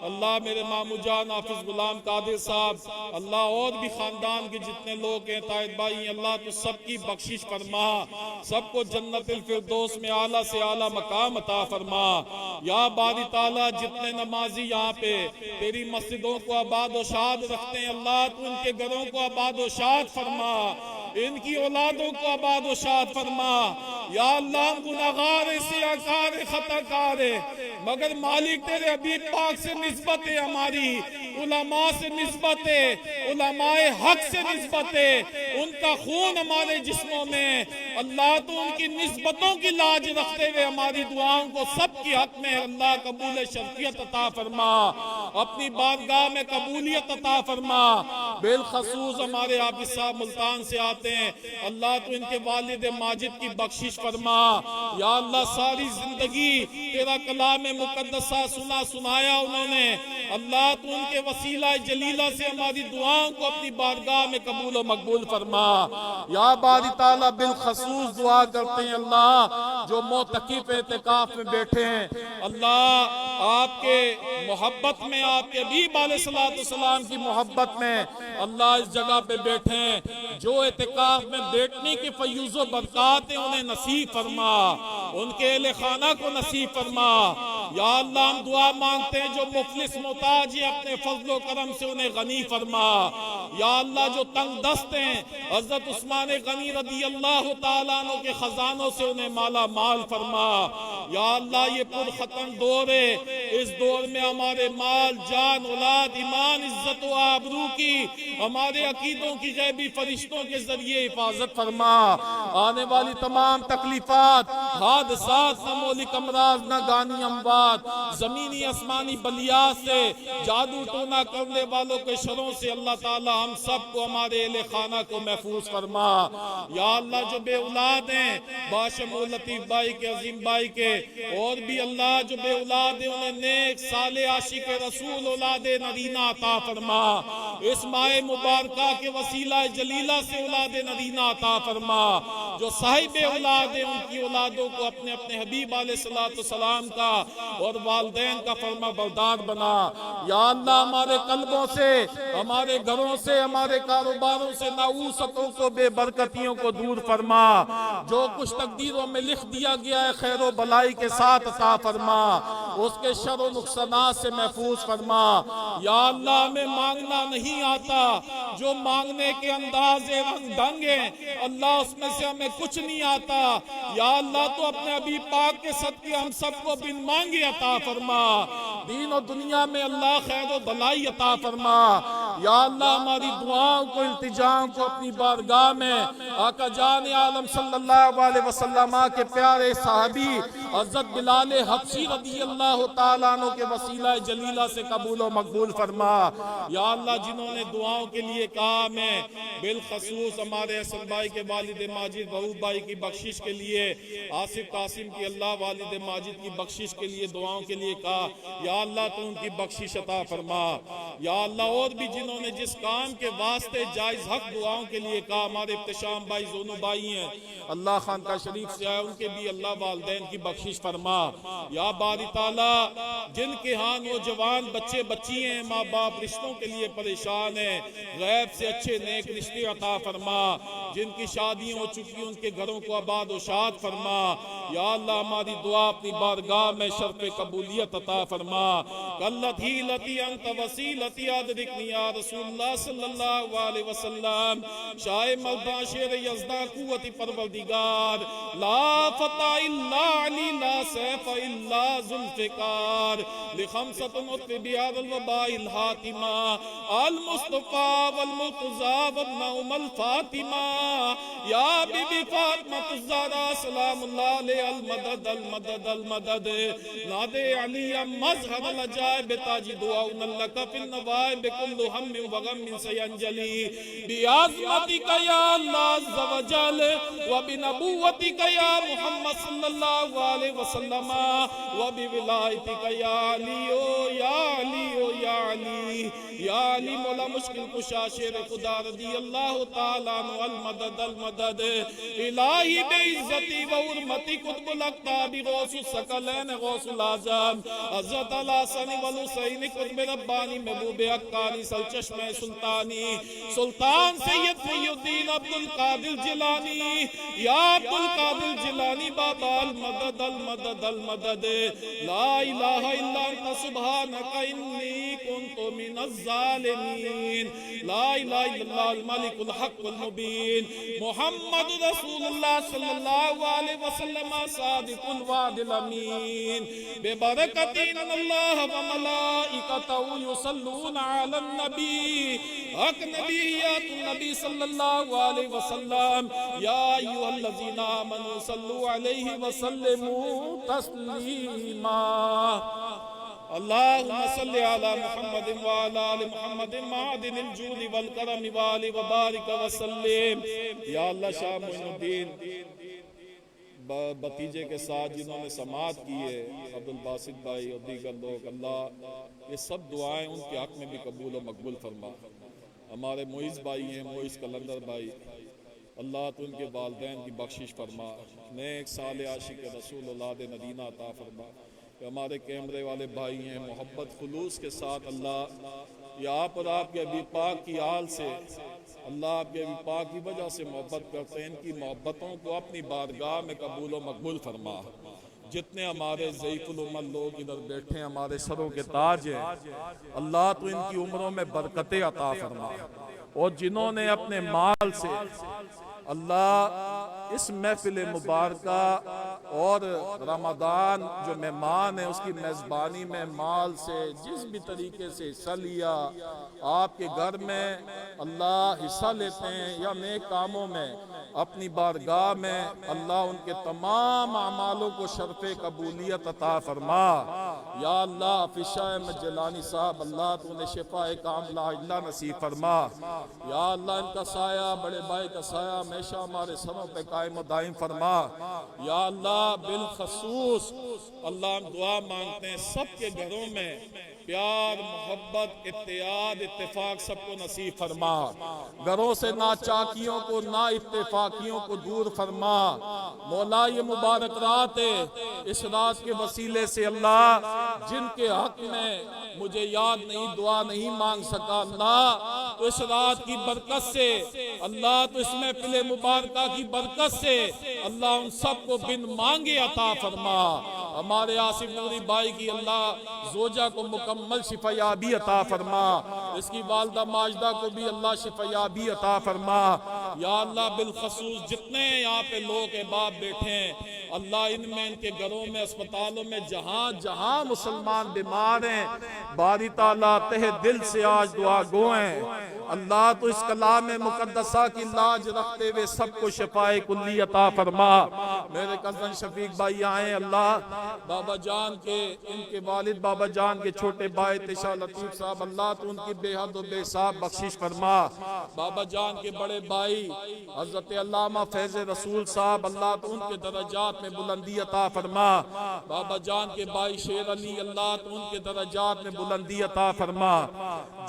अल्लाह मेरे मामू जान हाफिज गुलाम कादिर साहब, अल्लाह और भी खानदान के जितने लोग हैं तायद भाई, अल्लाह तो सबकी बख्शिश फरमा, सबको जन्नतुल फिरदौस में आला से आला मकाम अता फरमा। या बारी ताला जितने नमाजी यहाँ पे तेरी मस्जिदों को आबाद व शाद रखते हैं, अल्लाह तू उनके घरों को आबाद व शाद फरमा, इनकी औलादों को आबाद व शाद फरमा। या अल्लाह गुनाहगार से आकार खताकार है, मगर मालिक तेरे हबीब पाक से निस्बत है, हमारी उलमा से निस्बत है, उलमाए हक से निस्बत है, उनका खून हमारे जिस्मों में, अल्लाह तो उनकी निस्बतों की लाज रखते हुए हमारी दुआओं को सबकी हक में अल्लाह कबूल शर्फियत अता फरमा, अपनी बारगाह में कबूलियत अता फरमा। बिलखसूस हमारे हाफिज साहब मुल्तान से आते हैं, अल्लाह तो इनके वालिद माजिद की बख्शिश फरमा। या अल्लाह सारी जिंदगी तेरा कलाम मुकद्दसा सुना सुनाया उन्होंने, अल्लाह तो उनके वसीला जलीला से हमारी दुआओं को अपनी बारगाह में कबूल व मकबूल फरमा। या बारी ताला बिलखसूस दुआ करते हैं, अल्लाह जो मोतकिफ एतिकाफ में बैठे हैं, अल्लाह आपके मोहब्बत में, आपके हबीब अलैहिस्सलाम की मोहब्बत में अल्लाह इस जगह पे बैठे हैं, जो एतिकाफ में बैठने की फयूज़ो बरक़ात है उन्हें नसीब फरमा, उनके अहले खाना को नसीब फरमा। या अल्लाह हम दुआ मांगते हैं जो मुफलिस मोहताज है अपने फजलो करम से उन्हें गनी फरमा। या अल्लाह जो तंग दस्त हैं हज़रत उस्मान गनी रज़ी अल्लाह तआला अन्हु के खजानों से उन्हें माला माल फरमा। या अल्लाह ये पुरखतन दौर है, इस दौर में हमारे माल जान औलाद ईमान इज्जत व आबरू की, हमारे अकीदों की गैबी फरिश्तों के जरिए हिफाजत फरमा। आने वाली तमाम तकलीफात हादसात न मौलिक अमराज न गानी अमवात, जमीनी आसमानी बलियात से, जादू टोना करने वालों के शरों से अल्लाह ताला हम सबको हमारे अहले खाना को महफूज फरमा। या अल्लाह जो बे औलाद हैं बाशमूल लतीफ भाई के, अजीम भाई के, और भी अल्लाह जो बे औलाद है उन्हें नेक साले आशिक रसूल औलाद नरीना अता फरमा। इस माह मुबारका के वसीला जलीला से औलाद नरीना अता फरमा। जो साहिब औलाद है उनकी औलादों को अपने अपने हबीब अलैहिस्सलाम का और वालिदैन का फरमा बरदार बना। या अल्लाह हमारे कल्बों से, हमारे घरों से, हमारे कारोबारों से नाऊसतों को, बेबरकतियों को दूर फरमा। जो कुछ तकदीरों में लिख दिया गया है खैर व भलाई के साथ अता फरमा, उसके शर व नुकसानात से महफूज फरमा। या अल्लाह हमें मांगना नहीं आता, जो मांगने के अंदाज रंग ढंग है अल्लाह उसमें से हमें कुछ नहीं आता। या अल्लाह तो अपने अभी पाक के सदके हम सबको बिन मांगे अता फरमा। दीन और दुनिया में अल्लाह खैर व भलाई अता फरमा। या अल्लाह हमारी दुआओं को इल्तिजाओं को अपनी बारगाह में आका जान आलम सल्लल्लाहु अलैहि वसल्लम के प्यारे साहबी हज़रत बिलाल हबशी रज़ियल्लाहु ताला अन्हु के वसीला जलीला से कबूल और मकबूल फरमा। या अल्लाह जिन्होंने दुआओं के लिए कहा, मैं बिलखसूस हमारे असल भाई के वालिद माजिद बहू भाई की बख्शिश के लिए, आसिफ कासिम की अल्लाह वालिद माजिद की बख्शिश के लिए दुआओं के लिए कहा, या अल्लाह तू उनकी बख्शिश अता फरमा। या अल्लाह और भी जिन्होंने जिस काम के वास्ते जायज हक दुआओं के लिए कहा, हमारे इब्तिशाम भाई जोनू भाई हैं अल्लाह खान का शरीफ से आए, उनके भी अल्लाह वालदैन की बख्शिश फरमा। या बारी ताला जिनके यहाँ नौजवान बच्चे बच्ची हैं, माँ बाप रिश्तों के लिए परेशान हैं, गैब से अच्छे नेक रिश्ते अता फरमा। जिनकी शादियां हो चुकी उनके घरों को आबाद और शाद फरमा। या अल्लाह हमारी दुआ अपनी बारगाह में शर्फ कबूलियत अता फरमा। कल्लती लती अंत वसीलती अदरिकनी या रसूलुल्लाह सल्लल्लाहु अलैहि वसल्लम। शाह मलबा शेर यज़दा कुव्वत परवरदिगार, ला फता इल्ला अली ला सैफ इल्ला जुल्फ़िकार, लिखमसतुन बियादल वबाइल हातिमा, अल मुस्तफा वल मुर्तज़ा वब्न उम्मुल फातिमा, या बीबी फातिमा ज़हरा सलामुल्लाह अलैहा, अल मदद अल मदद अल मदद, नादे अली मज़हर अल अजाइब ताजी दुआ लक फिन नवाइब कुल्लु हम्मिन व गम्मिन सयंजली, बिआज़मतिका या अल्लाह अज़्ज़ व जल, व बिनबुव्वतिका या मुहम्मद सल्लल्लाहु अलैहि वसल्लम, व बिविलायतिका या अली ओ या अली ओ या अली, या अली मौला मुश्किल कुशा शेर खुदा रज़ी अल्लाह ताला अन्हु, अल मदद इलाही बेइज्जती व हुर्मती कुतुबुल अक़ताबी गौसुस सकलैन गौसुल आज़म हज़रत अल हसन वल हुसैन कुतुब रब्बानी महबूब हक्कानी सलचश्मे सुल्तानी सुल्तान सैयद मुहीउद्दीन अब्दुल कादिर जिलानी, या अब्दुल कादिर जिलानी बाबा, अल मदद अल मदद अल मदद, ला इलाहा इल्ला अंत सुब्हानका इन्नी कुन्तु मिनज़ ज़ालिमीन, ला इलाहा इल्लल्लाह अल मलिकुल हक़्क़ुल मुबीन, मुहम्मद रसूलुल्लाह सल्लल्लाहु अलैहि वसल्लम सादिकुल वादिल अमीन, बेबरकतिन अल्लाह व मलाइकतहु युसल्लूना अलन नबी, हक नबिय्यतुन नबी सल्लल्लाहु अलैहि वसल्लम, या अय्युहल्लज़ीना आमनू सल्लू अलैहि व सल्लिमू तस्लीमा। अल्लाहुम्मा सल्लि अला मुहम्मदिन व अला आलि मुहम्मदिन मादिनिल जूदि वल करम व आलि व बारिक व सल्लिम। या अल्लाह शाह मोइनुद्दीन भतीजे के साथ जिन्होंने समाअत की है, अब्दुल बासित भाई और दीगर लोग, अल्लाह ये सब दुआएं उनके हक में भी कबूल और मकबूल फरमा। हमारे मोइज़ भाई हैं, मोइज़ कलंदर भाई, अल्लाह तो उनके वालदैन की बख्शिश फरमा, नेक साले आशिक रसूल औलाद नदीना अता फरमा। हमारे कैमरे वाले भाई हैं, मोहब्बत खुलूस के साथ अल्लाह या आप और आपके अबी पाक की आल से, अल्लाह आपके अबी पाक की वजह से मोहब्बत करते हैं, इनकी मोहब्बतों को अपनी बारगाह में कबूल और मकबूल फरमा। जितने हमारे ज़ईफ़ुल उमर लोग इधर बैठे हैं, हमारे सरों के ताज हैं, अल्लाह तो इनकी उम्रों में बरकतें अता फरमा। और जिन्होंने अपने माल से अल्लाह इस महफिल मुबारका और रमदान जो मेहमान है उसकी मेज़बानी में माल से जिस भी तरीके से हिस्सा लिया, आपके घर में अल्लाह हिस्सा लेते हैं या नेक कामों में, अपनी बारगाह में अल्लाह उनके तमाम अमालों को शर्फ़े कबूलियत अता फरमा। या अल्लाह हाफ़िज़ अहमद जिलानी साहब, अल्लाह तो उन्हें शिफ़ाए कामिला अल्लाह नसीब फरमा। या अल्लाह इनका साया, बड़े भाई का साया हमेशा हमारे सरों पे कायम और दायम फरमा। या अल्लाह बिलखसूस अल्लाह हम दुआ मांगते हैं सबके घरों में प्यार, मोहब्बत, इत्तेहाद, इत्तेफाक सबको नसीब फरमा। घरों से ना चाकियों को ना इत्तेफाकियों को दूर फरमा। मौला ये मुबारक रात है, इस रात के वसीले से अल्लाह जिनके हक में मुझे याद नहीं, दुआ नहीं मांग सका, अल्लाह तो इस रात की बरकत से, अल्लाह तो इस महफिल मुबारका की बरकत से अल्लाह उन सबको बिन मांगे अता फरमा। हमारे आसिफ नूरी भाई की अल्लाह जोजा को मुकम्मल शिफायाबी अता फरमा, इसकी वालदा माजदा को भी अल्लाह शिफायाबी अता फरमा। या अल्लाह बिलखसूस जितने यहाँ पे लोग बाप बैठे हैं, अल्लाह इनमें, इनके घरों में, अस्पतालों में, जहां जहां मुसलमान बीमार हैं, बारी ताला तहे दिल से आज दुआ गो हैं। अल्लाह तो इस कलाम मुकद्दसा की लाज रखते हुए सबको शिफाए कुल्ली अता फरमा। मेरे कज़न शफीक भाई आए, अल्लाह बाबा जान के, इनके वालिद बाबा जान के छोटे भाई तिशा लतीफ साहब, अल्लाह तो उनकी बेहद व बेसाब बख्शिश फरमा। बाबा जान के बड़े भाई हजरत अल्लामा फैज़ रसूल साहब, अल्लाह तो उनके दरजात में बुलंदी अता फरमा। बाबा जान के भाई शेर अली, अल्लाह तो उनके दरजात में बुलंदी अता फरमा।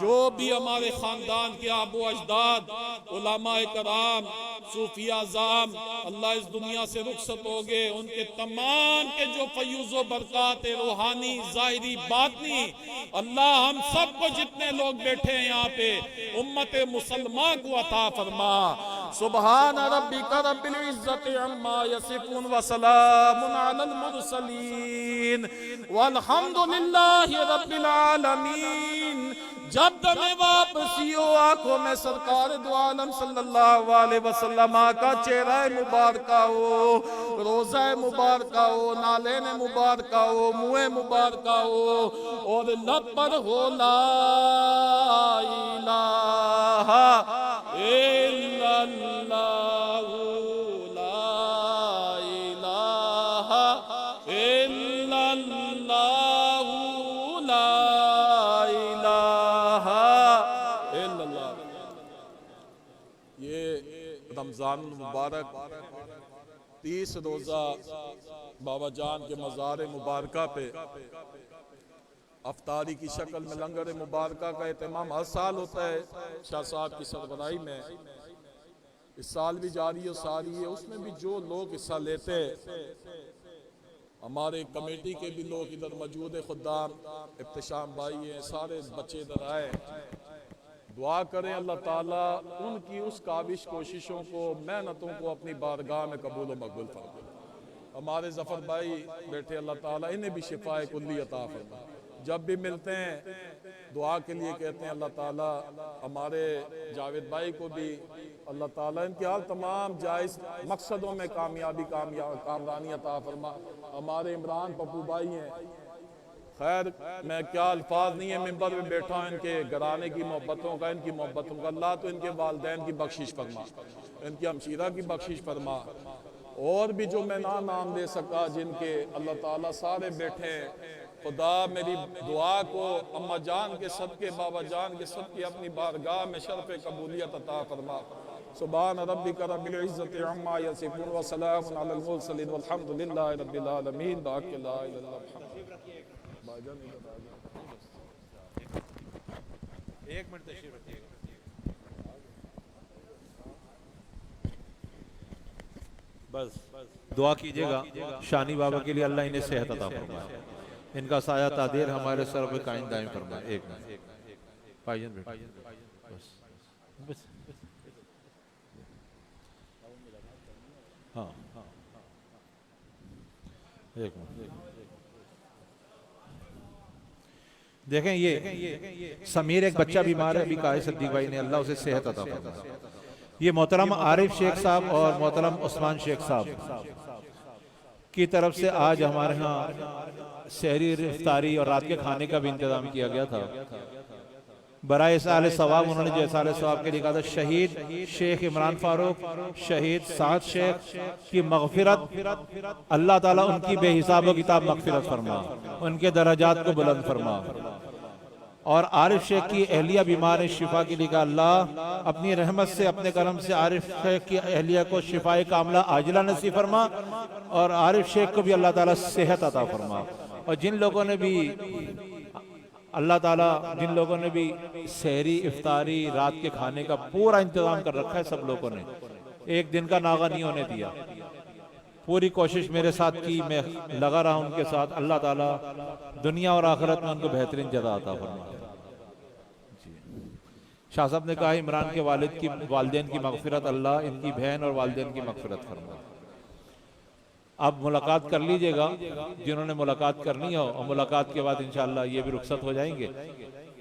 जो भी हमारे खानदान के आबो अजदाद, उलमाए कराम, सूफिया आज़ाम अल्लाह इस दुनिया से रुखसत हो गए, उनके तमाम के जो फयूज़ो बरक़ात रूहानी ज़ाहिरी बातनी, अल्लाह हम सबको जितने लोग बैठे हैं यहाँ पे उम्मत मुसलमान को अता फरमा। सुबहान रब्बिका रब्बिल इज़्ज़ति अम्मा यसिफून व सलामुन अलल मुरसलीन वल्हम्दुलिल्लाहि रब्बिल आलमीन। जब तुम्हें वापसी हो, आंखों में सरकार दो आलम सल्लल्लाहु अलैहि वसल्लम का चेहरा मुबारका हो, रोज़ा मुबारका हो, नालेन मुबारका हो, मुँह मुबारका हो, और लब पर हो ला इलाहा इल्लल्लाहु ला इलाहा इल्लल्लाहु ला रमजान मुबारक 30 रोजा बाबा जान के मज़ार मुबारका पे अफ्तारी की शक्ल में लंगर मुबारका का एहतमाम हर साल होता है शाह साहब की सरबराही में। इस साल भी जारी और सारी है, उसमें भी जो लोग हिस्सा लेते, हमारे कमेटी के भी लोग इधर मौजूद है, खुद्दाम इब्तिशाम भाई हैं, सारे बच्चे इधर आए। दुआ करें अल्लाह ताला उनकी उस काबिश कोशिशों को, मेहनतों को अपनी बारगाह में कबूल व मकबूल फरमाए। हमारे जफ़र भाई बैठे, अल्लाह ताला इन्हें भी शिफाए कुल्ली अता फरमाए। जब भी मिलते हैं दुआ के लिए कहते हैं अल्लाह ताला हमारे जावेद भाई को भी अल्लाह ताला इनके हाल तमाम जायज़ मकसदों में कामरानी अता फरमा। हमारे इमरान पप्पू भाई हैं, खैर मैं क्या अल्फाज नहीं है, मिंबर में बैठा हूँ, इनके घराने की मोहब्बतों का, इनकी मोहब्बतों का अल्लाह तो इनके वालिदैन की बख्शिश फरमा, इनकी हमशीरा की बख्शिश फरमा, और भी जो मैं नाम दे सका जिनके अल्लाह ताला सारे बैठे हैं। खुदा मेरी दुआ को अम्मा जान के सदके, बाबा जान के सदके अपनी बारगाह में शर्फ़ कबूलियत अता फरमा। सुभान रब्बिका रब्बिल इज़्ज़ति अम्मा यसिफून व सलामुन अलल मुरसलीन वल्हम्दुलिल्लाहि रब्बिल आलमीन। बाक़ी ला इलाहा इल्लल्लाह। एक मिनट तशरीफ रखिएगा। बस दुआ कीजिएगा शानी बाबा के लिए, अल्लाह इन्हें सेहत अता फरमाए, इनका साया तादीर हमारे सर पे कायम दायम फरमाए। एक मिनट भाईजान बैठो, बस हाँ एक मिनट देखें, ये समीर एक बच्चा बीमार है, अभी कहा सिद्दीक भाई ने, अल्लाह उसे सेहत अता फरमाए। ये मोहतरम आरिफ शेख साहब और मोहतरम उस्मान शेख साहब की तरफ से आज हमारे यहाँ सहरी, इफ्तारी और रात के खाने का भी इंतजाम किया गया था। बराए साल सवाब उन्होंने जो साल सवाब के लिए कहा था, शहीद शेख इमरान फारूक, शहीद साद शेख की मगफिरत, अल्लाह ताला उनकी बेहिसाब किताब मगफिरत फरमा, उनके दर्जात को बुलंद फरमा। और आरिफ शेख की अहलिया बीमार शिफा के लिए कहा, अल्लाह अपनी रहमत से, अपने करम से आरिफ शेख की अहलिया को शिफाए कामला आजिला नसीब फरमा, और आरिफ शेख को भी अल्लाह ताला सेहत अता फरमा। और जिन लोगों ने भी अल्लाह ताला, जिन लोगों ने भी सहरी, इफ्तारी, रात के खाने का पूरा इंतजाम कर रखा है, सब लोगों ने एक दिन का नागा नहीं होने दिया, पूरी कोशिश मेरे साथ की, मैं लगा रहा उनके साथ। अल्लाह ताला दुनिया और आखिरत में उनको बेहतरीन जज़ा अता फरमाए। शाह साहब ने कहा इमरान के वालिद की, वालिदैन की मगफिरत, अल्लाह इनकी बहन और वालिदैन की मगफिरत फरमाए। आप मुलाकात कर लीजिएगा जिन्होंने मुलाकात करनी हो, और मुलाकात के बाद इंशाअल्लाह ये भी रुखसत हो जाएंगे,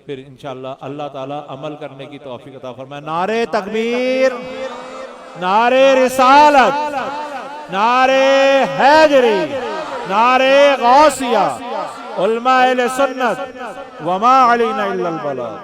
फिर इंशाअल्लाह अल्लाह ताला अमल करने की तौफीक अता फरमाए। नारे तकबीर, नारे रिसालत, नारे हैदरी, नारे गौसिया, उलमा अहले सुन्नत, वमा अलैना इल्लल बलाग।